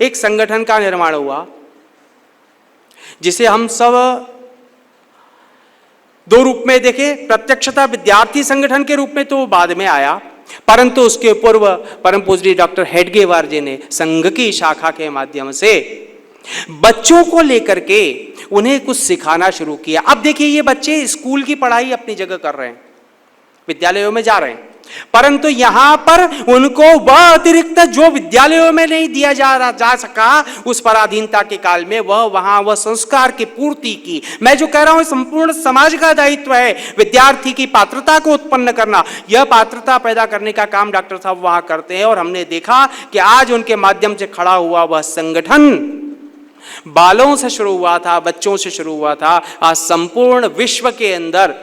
एक संगठन का निर्माण हुआ जिसे हम सब दो रूप में देखें। प्रत्यक्षता विद्यार्थी संगठन के रूप में तो बाद में आया, परंतु उसके पूर्व परम पूज्य डॉक्टर हेडगेवार जी ने संघ की शाखा के माध्यम से बच्चों को लेकर के उन्हें कुछ सिखाना शुरू किया। अब देखिए, ये बच्चे स्कूल की पढ़ाई अपनी जगह कर रहे हैं, विद्यालयों में जा रहे हैं, परंतु यहां पर उनको वह अतिरिक्त जो विद्यालयों में नहीं दिया जा सका उस पराधीनता के काल में, वह संस्कार की पूर्ति की। मैं जो कह रहा हूं संपूर्ण समाज का दायित्व है विद्यार्थी की पात्रता को उत्पन्न करना। यह पात्रता पैदा करने का काम डॉक्टर साहब वहां करते हैं, और हमने देखा कि आज उनके माध्यम से खड़ा हुआ वह संगठन बालों से शुरू हुआ था, बच्चों से शुरू हुआ था, आज संपूर्ण विश्व के अंदर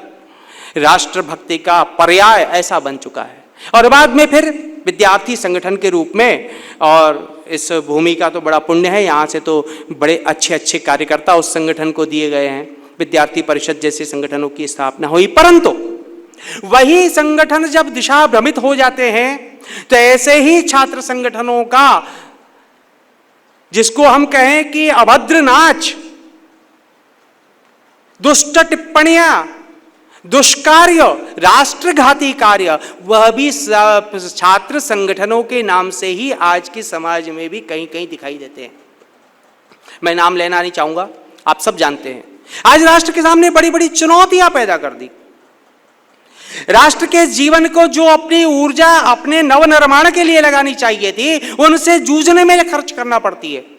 राष्ट्रभक्ति का पर्याय ऐसा बन चुका है। और बाद में फिर विद्यार्थी संगठन के रूप में, और इस भूमि का तो बड़ा पुण्य है, यहाँ से तो बड़े अच्छे अच्छे कार्यकर्ता उस संगठन को दिए गए हैं। विद्यार्थी परिषद जैसे संगठनों की स्थापना हुई, परंतु वही संगठन जब दिशा भ्रमित हो जाते हैं तो ऐसे ही छात्र संगठनों का, जिसको हम कहें कि अभद्र नाच, दुष्ट टिप्पणियां, दुष्कार्य, राष्ट्रघाती कार्य, वह भी छात्र संगठनों के नाम से ही आज के समाज में भी कहीं कहीं दिखाई देते हैं। मैं नाम लेना नहीं चाहूंगा, आप सब जानते हैं। आज राष्ट्र के सामने बड़ी बड़ी चुनौतियां पैदा कर दी। राष्ट्र के जीवन को जो अपनी ऊर्जा अपने नवनिर्माण के लिए लगानी चाहिए थी, उनसे जूझने में खर्च करना पड़ती है।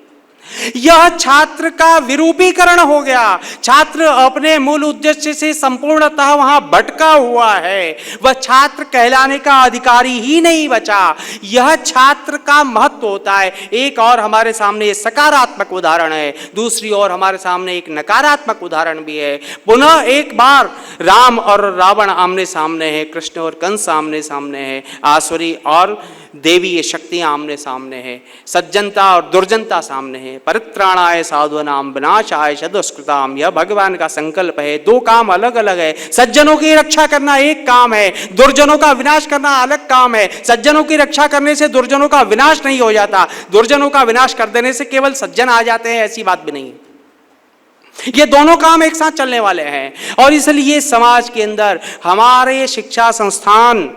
यह छात्र का विरूपीकरण हो गया। छात्र अपने मूल उद्देश्य से संपूर्णतः वहां भटका हुआ है। वह छात्र कहलाने का अधिकारी ही नहीं बचा। यह छात्र का महत्व होता है। एक और हमारे सामने सकारात्मक उदाहरण है, दूसरी ओर हमारे सामने एक नकारात्मक उदाहरण भी है। पुनः एक बार राम और रावण आमने सामने है, कृष्ण और कंस आमने सामने है, आसुरी और देवी शक्तियां आमने सामने है, सज्जनता और दुर्जनता सामने है। परित्राणाय साधूनाम विनाशाय सदुष्कृताम, यह भगवान का संकल्प है। दो काम अलग अलग है। सज्जनों की रक्षा करना एक काम है, दुर्जनों का विनाश करना अलग काम है। सज्जनों की रक्षा करने से दुर्जनों का विनाश नहीं हो जाता, दुर्जनों का विनाश कर देने से केवल सज्जन आ जाते हैं, ऐसी बात भी नहीं है। ये दोनों काम एक साथ चलने वाले हैं। और इसलिए समाज के अंदर हमारे शिक्षा संस्थान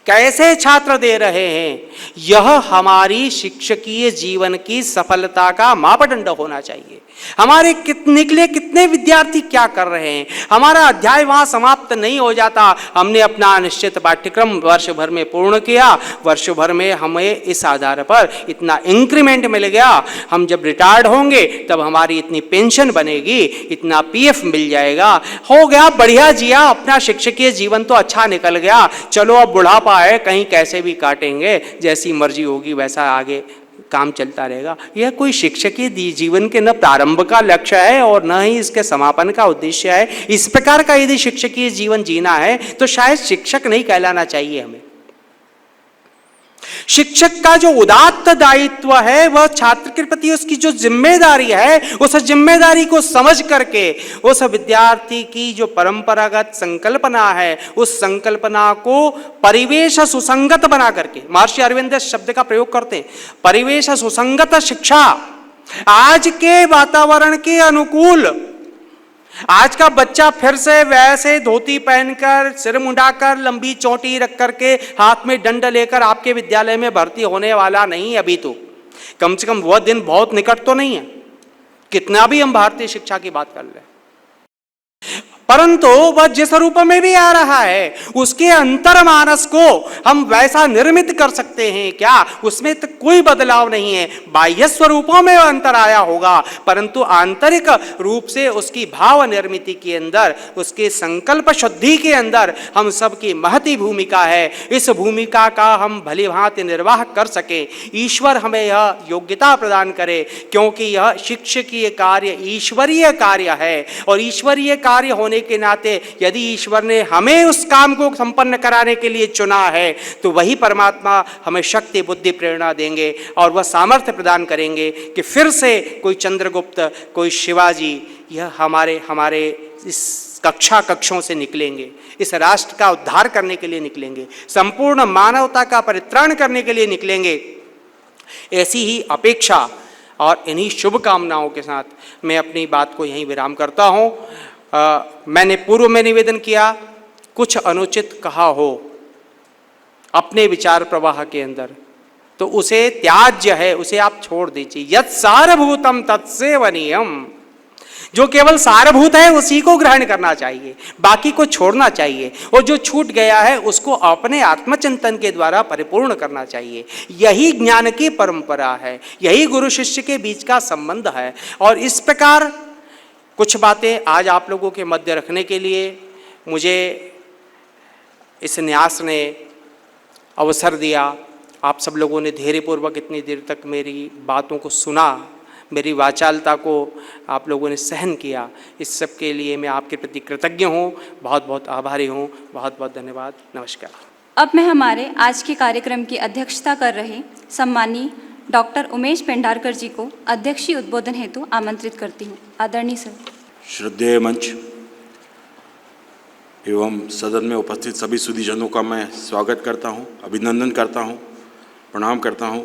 कैसे छात्र दे रहे हैं, यह हमारी शिक्षकीय जीवन की सफलता का मापदंड होना चाहिए। हमारे निकले कितने कितने विद्यार्थी क्या कर रहे हैं। हमारा अध्याय वहाँ समाप्त नहीं हो जाता। हमने अपना निश्चित पाठ्यक्रम वर्ष भर में पूर्ण किया, वर्ष भर में हमें इस आधार पर इतना इंक्रीमेंट मिल गया, हम जब रिटायर्ड होंगे तब हमारी इतनी पेंशन बनेगी, इतना पीएफ मिल जाएगा, हो गया, बढ़िया जिया, अपना शिक्षकीय जीवन तो अच्छा निकल गया, चलो अब बुढ़ापा है, कहीं कैसे भी काटेंगे, जैसी मर्जी होगी वैसा आगे काम चलता रहेगा। यह कोई शिक्षकीय जीवन के न प्रारंभ का लक्ष्य है और न ही इसके समापन का उद्देश्य है। इस प्रकार का यदि शिक्षकीय जीवन जीना है तो शायद शिक्षक नहीं कहलाना चाहिए हमें। शिक्षक का जो उदात्त दायित्व है वह छात्र के प्रति उसकी जो जिम्मेदारी है, उस जिम्मेदारी को समझ करके उस विद्यार्थी की जो परंपरागत संकल्पना है, उस संकल्पना को परिवेश सुसंगत बना करके, महर्षि अरविंद इस शब्द का प्रयोग करते हैं, परिवेश सुसंगत शिक्षा, आज के वातावरण के अनुकूल। आज का बच्चा फिर से वैसे धोती पहनकर, सिर मुंडाकर, लंबी चोटी रख करके, हाथ में डंडा लेकर आपके विद्यालय में भर्ती होने वाला नहीं। अभी तो कम से कम वह दिन बहुत निकट तो नहीं है, कितना भी हम भारतीय शिक्षा की बात कर लें, परंतु वह जिस रूप में भी आ रहा है उसके अंतर मानस को हम वैसा निर्मित कर सकते हैं क्या? उसमें तो कोई बदलाव नहीं है, बाह्य स्वरूपों में अंतर आया होगा, परंतु आंतरिक रूप से उसकी भाव निर्मिति के अंदर, उसके संकल्प शुद्धि के अंदर हम सबकी महती भूमिका है। इस भूमिका का हम भली भांति निर्वाह कर सके, ईश्वर हमें यह योग्यता प्रदान करे, क्योंकि यह शिक्षकीय कार्य ईश्वरीय कार्य है और ईश्वरीय कार्य होने के नाते यदि ईश्वर ने हमें उस काम को संपन्न कराने के लिए चुना है तो वही परमात्मा हमें शक्ति, बुद्धि, प्रेरणा देंगे और वह सामर्थ्य प्रदान करेंगे कि फिर से कोई चंद्रगुप्त, कोई शिवाजी यह हमारे इस कक्षों से निकलेंगे, इस राष्ट्र का उद्धार करने के लिए निकलेंगे, संपूर्ण मानवता का परित्राण करने के लिए निकलेंगे। ऐसी ही अपेक्षा और इन्हीं शुभकामनाओं के साथ मैं अपनी बात को यहीं विराम करता हूँ। मैंने पूर्व में निवेदन किया, कुछ अनुचित कहा हो अपने विचार प्रवाह के अंदर तो उसे त्याज्य है, उसे आप छोड़ दीजिए। यत् सारभूतम तत्सेवनीयम, जो केवल सारभूत है उसी को ग्रहण करना चाहिए, बाकी को छोड़ना चाहिए, और जो छूट गया है उसको अपने आत्मचिंतन के द्वारा परिपूर्ण करना चाहिए। यही ज्ञान की परंपरा है, यही गुरु शिष्य के बीच का संबंध है। और इस प्रकार कुछ बातें आज आप लोगों के मध्य रखने के लिए मुझे इस न्यास ने अवसर दिया। आप सब लोगों ने धैर्यपूर्वक इतनी देर तक मेरी बातों को सुना, मेरी वाचालता को आप लोगों ने सहन किया, इस सब के लिए मैं आपके प्रति कृतज्ञ हूँ, बहुत बहुत आभारी हूँ। बहुत बहुत धन्यवाद। नमस्कार। अब मैं हमारे आज के कार्यक्रम की अध्यक्षता कर रहे सम्मानीय डॉक्टर उमेश पेंडारकर जी को अध्यक्षीय उद्बोधन हेतु आमंत्रित करती हूँ। आदरणीय सर। श्रद्धेय मंच एवं सदन में उपस्थित सभी सुधीजनों का मैं स्वागत करता हूँ, अभिनंदन करता हूँ, प्रणाम करता हूँ।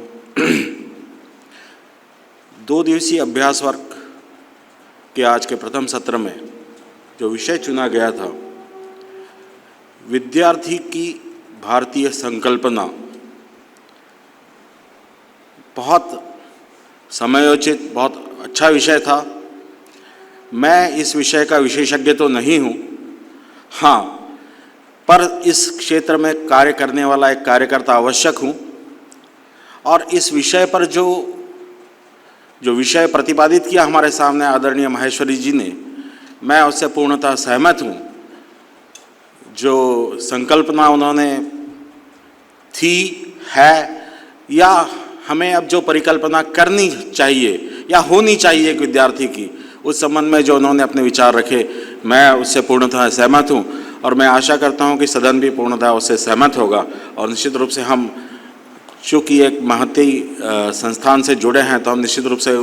2 दिवसीय अभ्यास वर्ग के आज के प्रथम सत्र में जो विषय चुना गया था, विद्यार्थी की भारतीय संकल्पना, बहुत समयोचित, बहुत अच्छा विषय था। मैं इस विषय का विशेषज्ञ तो नहीं हूँ, हाँ, पर इस क्षेत्र में कार्य करने वाला एक कार्यकर्ता आवश्यक हूँ, और इस विषय पर जो विषय प्रतिपादित किया हमारे सामने आदरणीय माहेश्वरी जी ने, मैं उससे पूर्णतः सहमत हूँ। जो संकल्पना उन्होंने थी, है, या हमें अब जो परिकल्पना करनी चाहिए या होनी चाहिए एक विद्यार्थी की, उस संबंध में जो उन्होंने अपने विचार रखे, मैं उससे पूर्णतः सहमत हूँ। और मैं आशा करता हूँ कि सदन भी पूर्णतः उससे सहमत होगा। और निश्चित रूप से हम चूँकि एक महती संस्थान से जुड़े हैं, तो हम निश्चित रूप से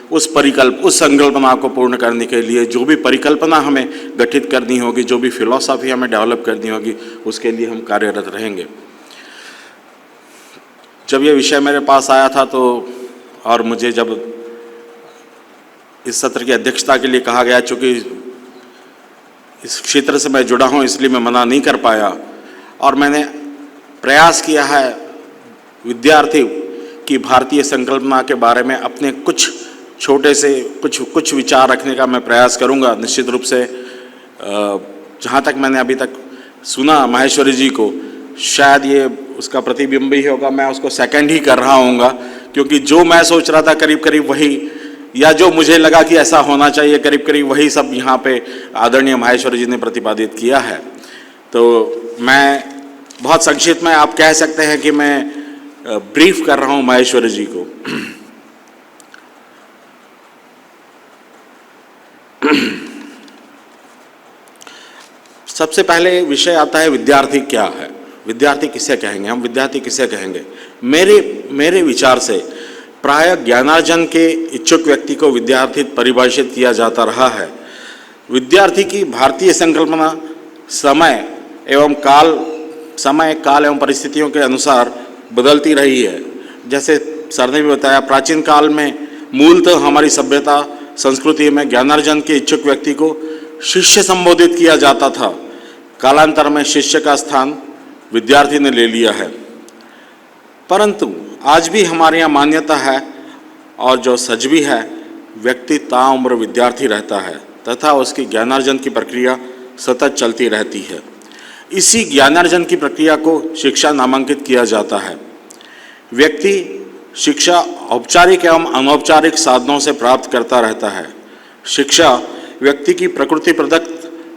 उस संकल्पना को पूर्ण करने के लिए जो भी परिकल्पना हमें गठित करनी होगी, जो भी फिलॉसफी हमें डेवलप करनी होगी, उसके लिए हम कार्यरत रहेंगे। जब ये विषय मेरे पास आया था तो, और मुझे जब इस सत्र की अध्यक्षता के लिए कहा गया, चूँकि इस क्षेत्र से मैं जुड़ा हूँ इसलिए मैं मना नहीं कर पाया, और मैंने प्रयास किया है विद्यार्थी की भारतीय संकल्पना के बारे में अपने कुछ छोटे से कुछ विचार रखने का मैं प्रयास करूंगा। निश्चित रूप से जहाँ तक मैंने अभी तक सुना माहेश्वरी जी को, शायद ये उसका प्रतिबिंब ही होगा, मैं उसको सेकंड ही कर रहा हूँगा, क्योंकि जो मैं सोच रहा था करीब करीब वही, या जो मुझे लगा कि ऐसा होना चाहिए करीब करीब वही सब यहाँ पे आदरणीय माहेश्वरी जी ने प्रतिपादित किया है। तो मैं बहुत संक्षिप्त में आप कह सकते हैं कि मैं ब्रीफ कर रहा हूँ माहेश्वरी जी को। सबसे पहले विषय आता है विद्यार्थी क्या है, विद्यार्थी किसे कहेंगे, हम विद्यार्थी किसे कहेंगे। मेरे विचार से प्राय ज्ञानार्जन के इच्छुक व्यक्ति को विद्यार्थी परिभाषित किया जाता रहा है। विद्यार्थी की भारतीय संकल्पना समय काल एवं परिस्थितियों के अनुसार बदलती रही है। जैसे सर ने भी बताया, प्राचीन काल में मूलतः हमारी सभ्यता संस्कृति में ज्ञानार्जन के इच्छुक व्यक्ति को शिष्य संबोधित किया जाता था। कालांतर में शिष्य का स्थान विद्यार्थी ने ले लिया है, परंतु आज भी हमारे यहाँ मान्यता है और जो सच भी है, व्यक्ति ताउम्र विद्यार्थी रहता है तथा उसकी ज्ञानार्जन की प्रक्रिया सतत चलती रहती है। इसी ज्ञानार्जन की प्रक्रिया को शिक्षा नामांकित किया जाता है। व्यक्ति शिक्षा औपचारिक एवं अनौपचारिक साधनों से प्राप्त करता रहता है। शिक्षा व्यक्ति की प्रकृति प्रदत्त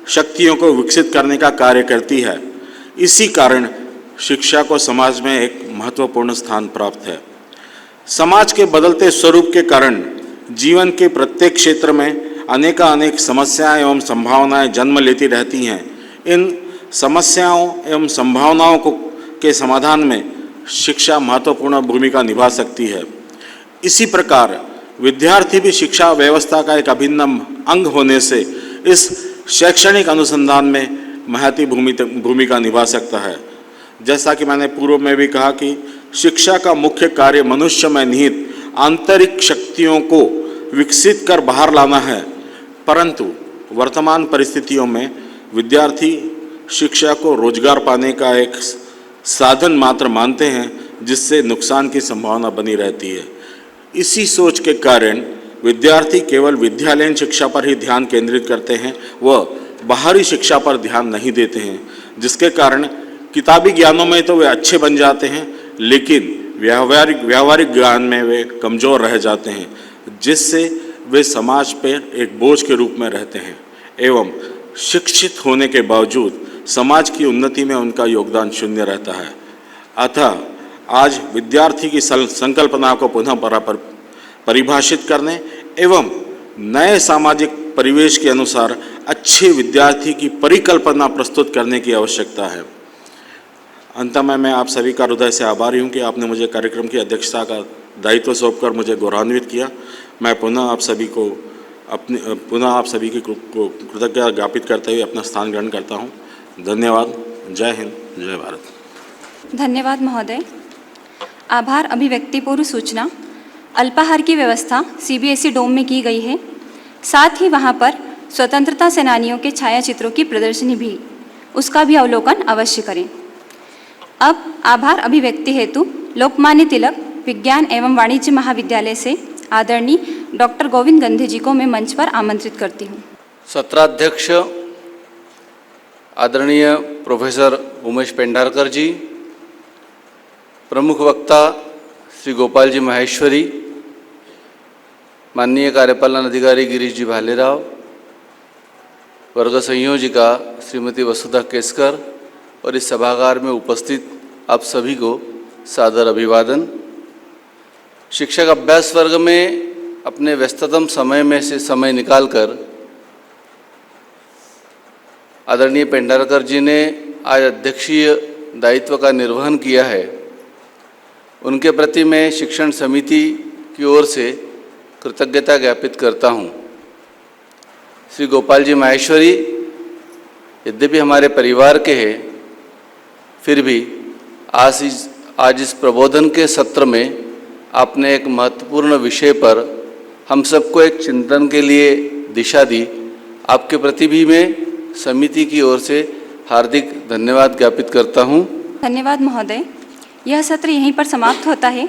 शक्तियों को विकसित करने का कार्य करती है। इसी कारण शिक्षा को समाज में एक महत्वपूर्ण स्थान प्राप्त है। समाज के बदलते स्वरूप के कारण जीवन के प्रत्येक क्षेत्र में अनेक समस्याएं एवं संभावनाएं जन्म लेती रहती हैं। इन समस्याओं एवं संभावनाओं के समाधान में शिक्षा महत्वपूर्ण भूमिका निभा सकती है। इसी प्रकार विद्यार्थी भी शिक्षा व्यवस्था का एक अभिन्न अंग होने से इस शैक्षणिक अनुसंधान में महती भूमिका निभा सकता है। जैसा कि मैंने पूर्व में भी कहा कि शिक्षा का मुख्य कार्य मनुष्य में निहित आंतरिक शक्तियों को विकसित कर बाहर लाना है, परंतु वर्तमान परिस्थितियों में विद्यार्थी शिक्षा को रोजगार पाने का एक साधन मात्र मानते हैं, जिससे नुकसान की संभावना बनी रहती है। इसी सोच के कारण विद्यार्थी केवल विद्यालयीन शिक्षा पर ही ध्यान केंद्रित करते हैं, वह बाहरी शिक्षा पर ध्यान नहीं देते हैं, जिसके कारण किताबी ज्ञानों में तो वे अच्छे बन जाते हैं, लेकिन व्यावहारिक ज्ञान में वे कमज़ोर रह जाते हैं, जिससे वे समाज पर एक बोझ के रूप में रहते हैं एवं शिक्षित होने के बावजूद समाज की उन्नति में उनका योगदान शून्य रहता है। अतः आज विद्यार्थी की संकल्पना को पुनः परिभाषित करने एवं नए सामाजिक परिवेश के अनुसार अच्छे विद्यार्थी की परिकल्पना प्रस्तुत करने की आवश्यकता है। अंत में मैं आप सभी का हृदय से आभारी हूँ कि आपने मुझे कार्यक्रम की अध्यक्षता का दायित्व सौंपकर मुझे गौरवान्वित किया। मैं पुनः आप सभी की कृतज्ञता ज्ञापित करते हुए अपना स्थान ग्रहण करता हूँ। धन्यवाद। जय हिंद, जय भारत। धन्यवाद महोदय। आभार अभिव्यक्तिपूर्व सूचना। अल्पाहार की व्यवस्था CBSE डोम में की गई है। साथ ही वहाँ पर स्वतंत्रता सेनानियों के छायाचित्रों की प्रदर्शनी भी, उसका भी अवलोकन अवश्य करें। अब आभार अभिव्यक्ति हेतु लोकमान्य तिलक विज्ञान एवं वाणिज्य महाविद्यालय से आदरणीय डॉक्टर गोविंद गंधे जी को मैं मंच पर आमंत्रित करती हूँ। सत्राध्यक्ष आदरणीय प्रोफेसर उमेश पेंढारकर जी, प्रमुख वक्ता श्री गोपाल जी माहेश्वरी, माननीय कार्यपालन अधिकारी गिरीश जी भालेराव, वर्ग संयोजिका श्रीमती वसुधा केसकर और इस सभागार में उपस्थित आप सभी को सादर अभिवादन। शिक्षक अभ्यास वर्ग में अपने व्यस्ततम समय में से समय निकालकर आदरणीय पेंढारकर जी ने आज अध्यक्षीय दायित्व का निर्वहन किया है। उनके प्रति मैं शिक्षण समिति की ओर से कृतज्ञता ज्ञापित करता हूँ। श्री गोपाल जी माहेश्वरी यद्यपि हमारे परिवार के हैं, फिर भी आज इस प्रबोधन के सत्र में आपने एक महत्वपूर्ण विषय पर हम सबको एक चिंतन के लिए दिशा दी। आपके प्रति भी मैं समिति की ओर से हार्दिक धन्यवाद ज्ञापित करता हूँ। धन्यवाद महोदय। यह सत्र यहीं पर समाप्त होता है।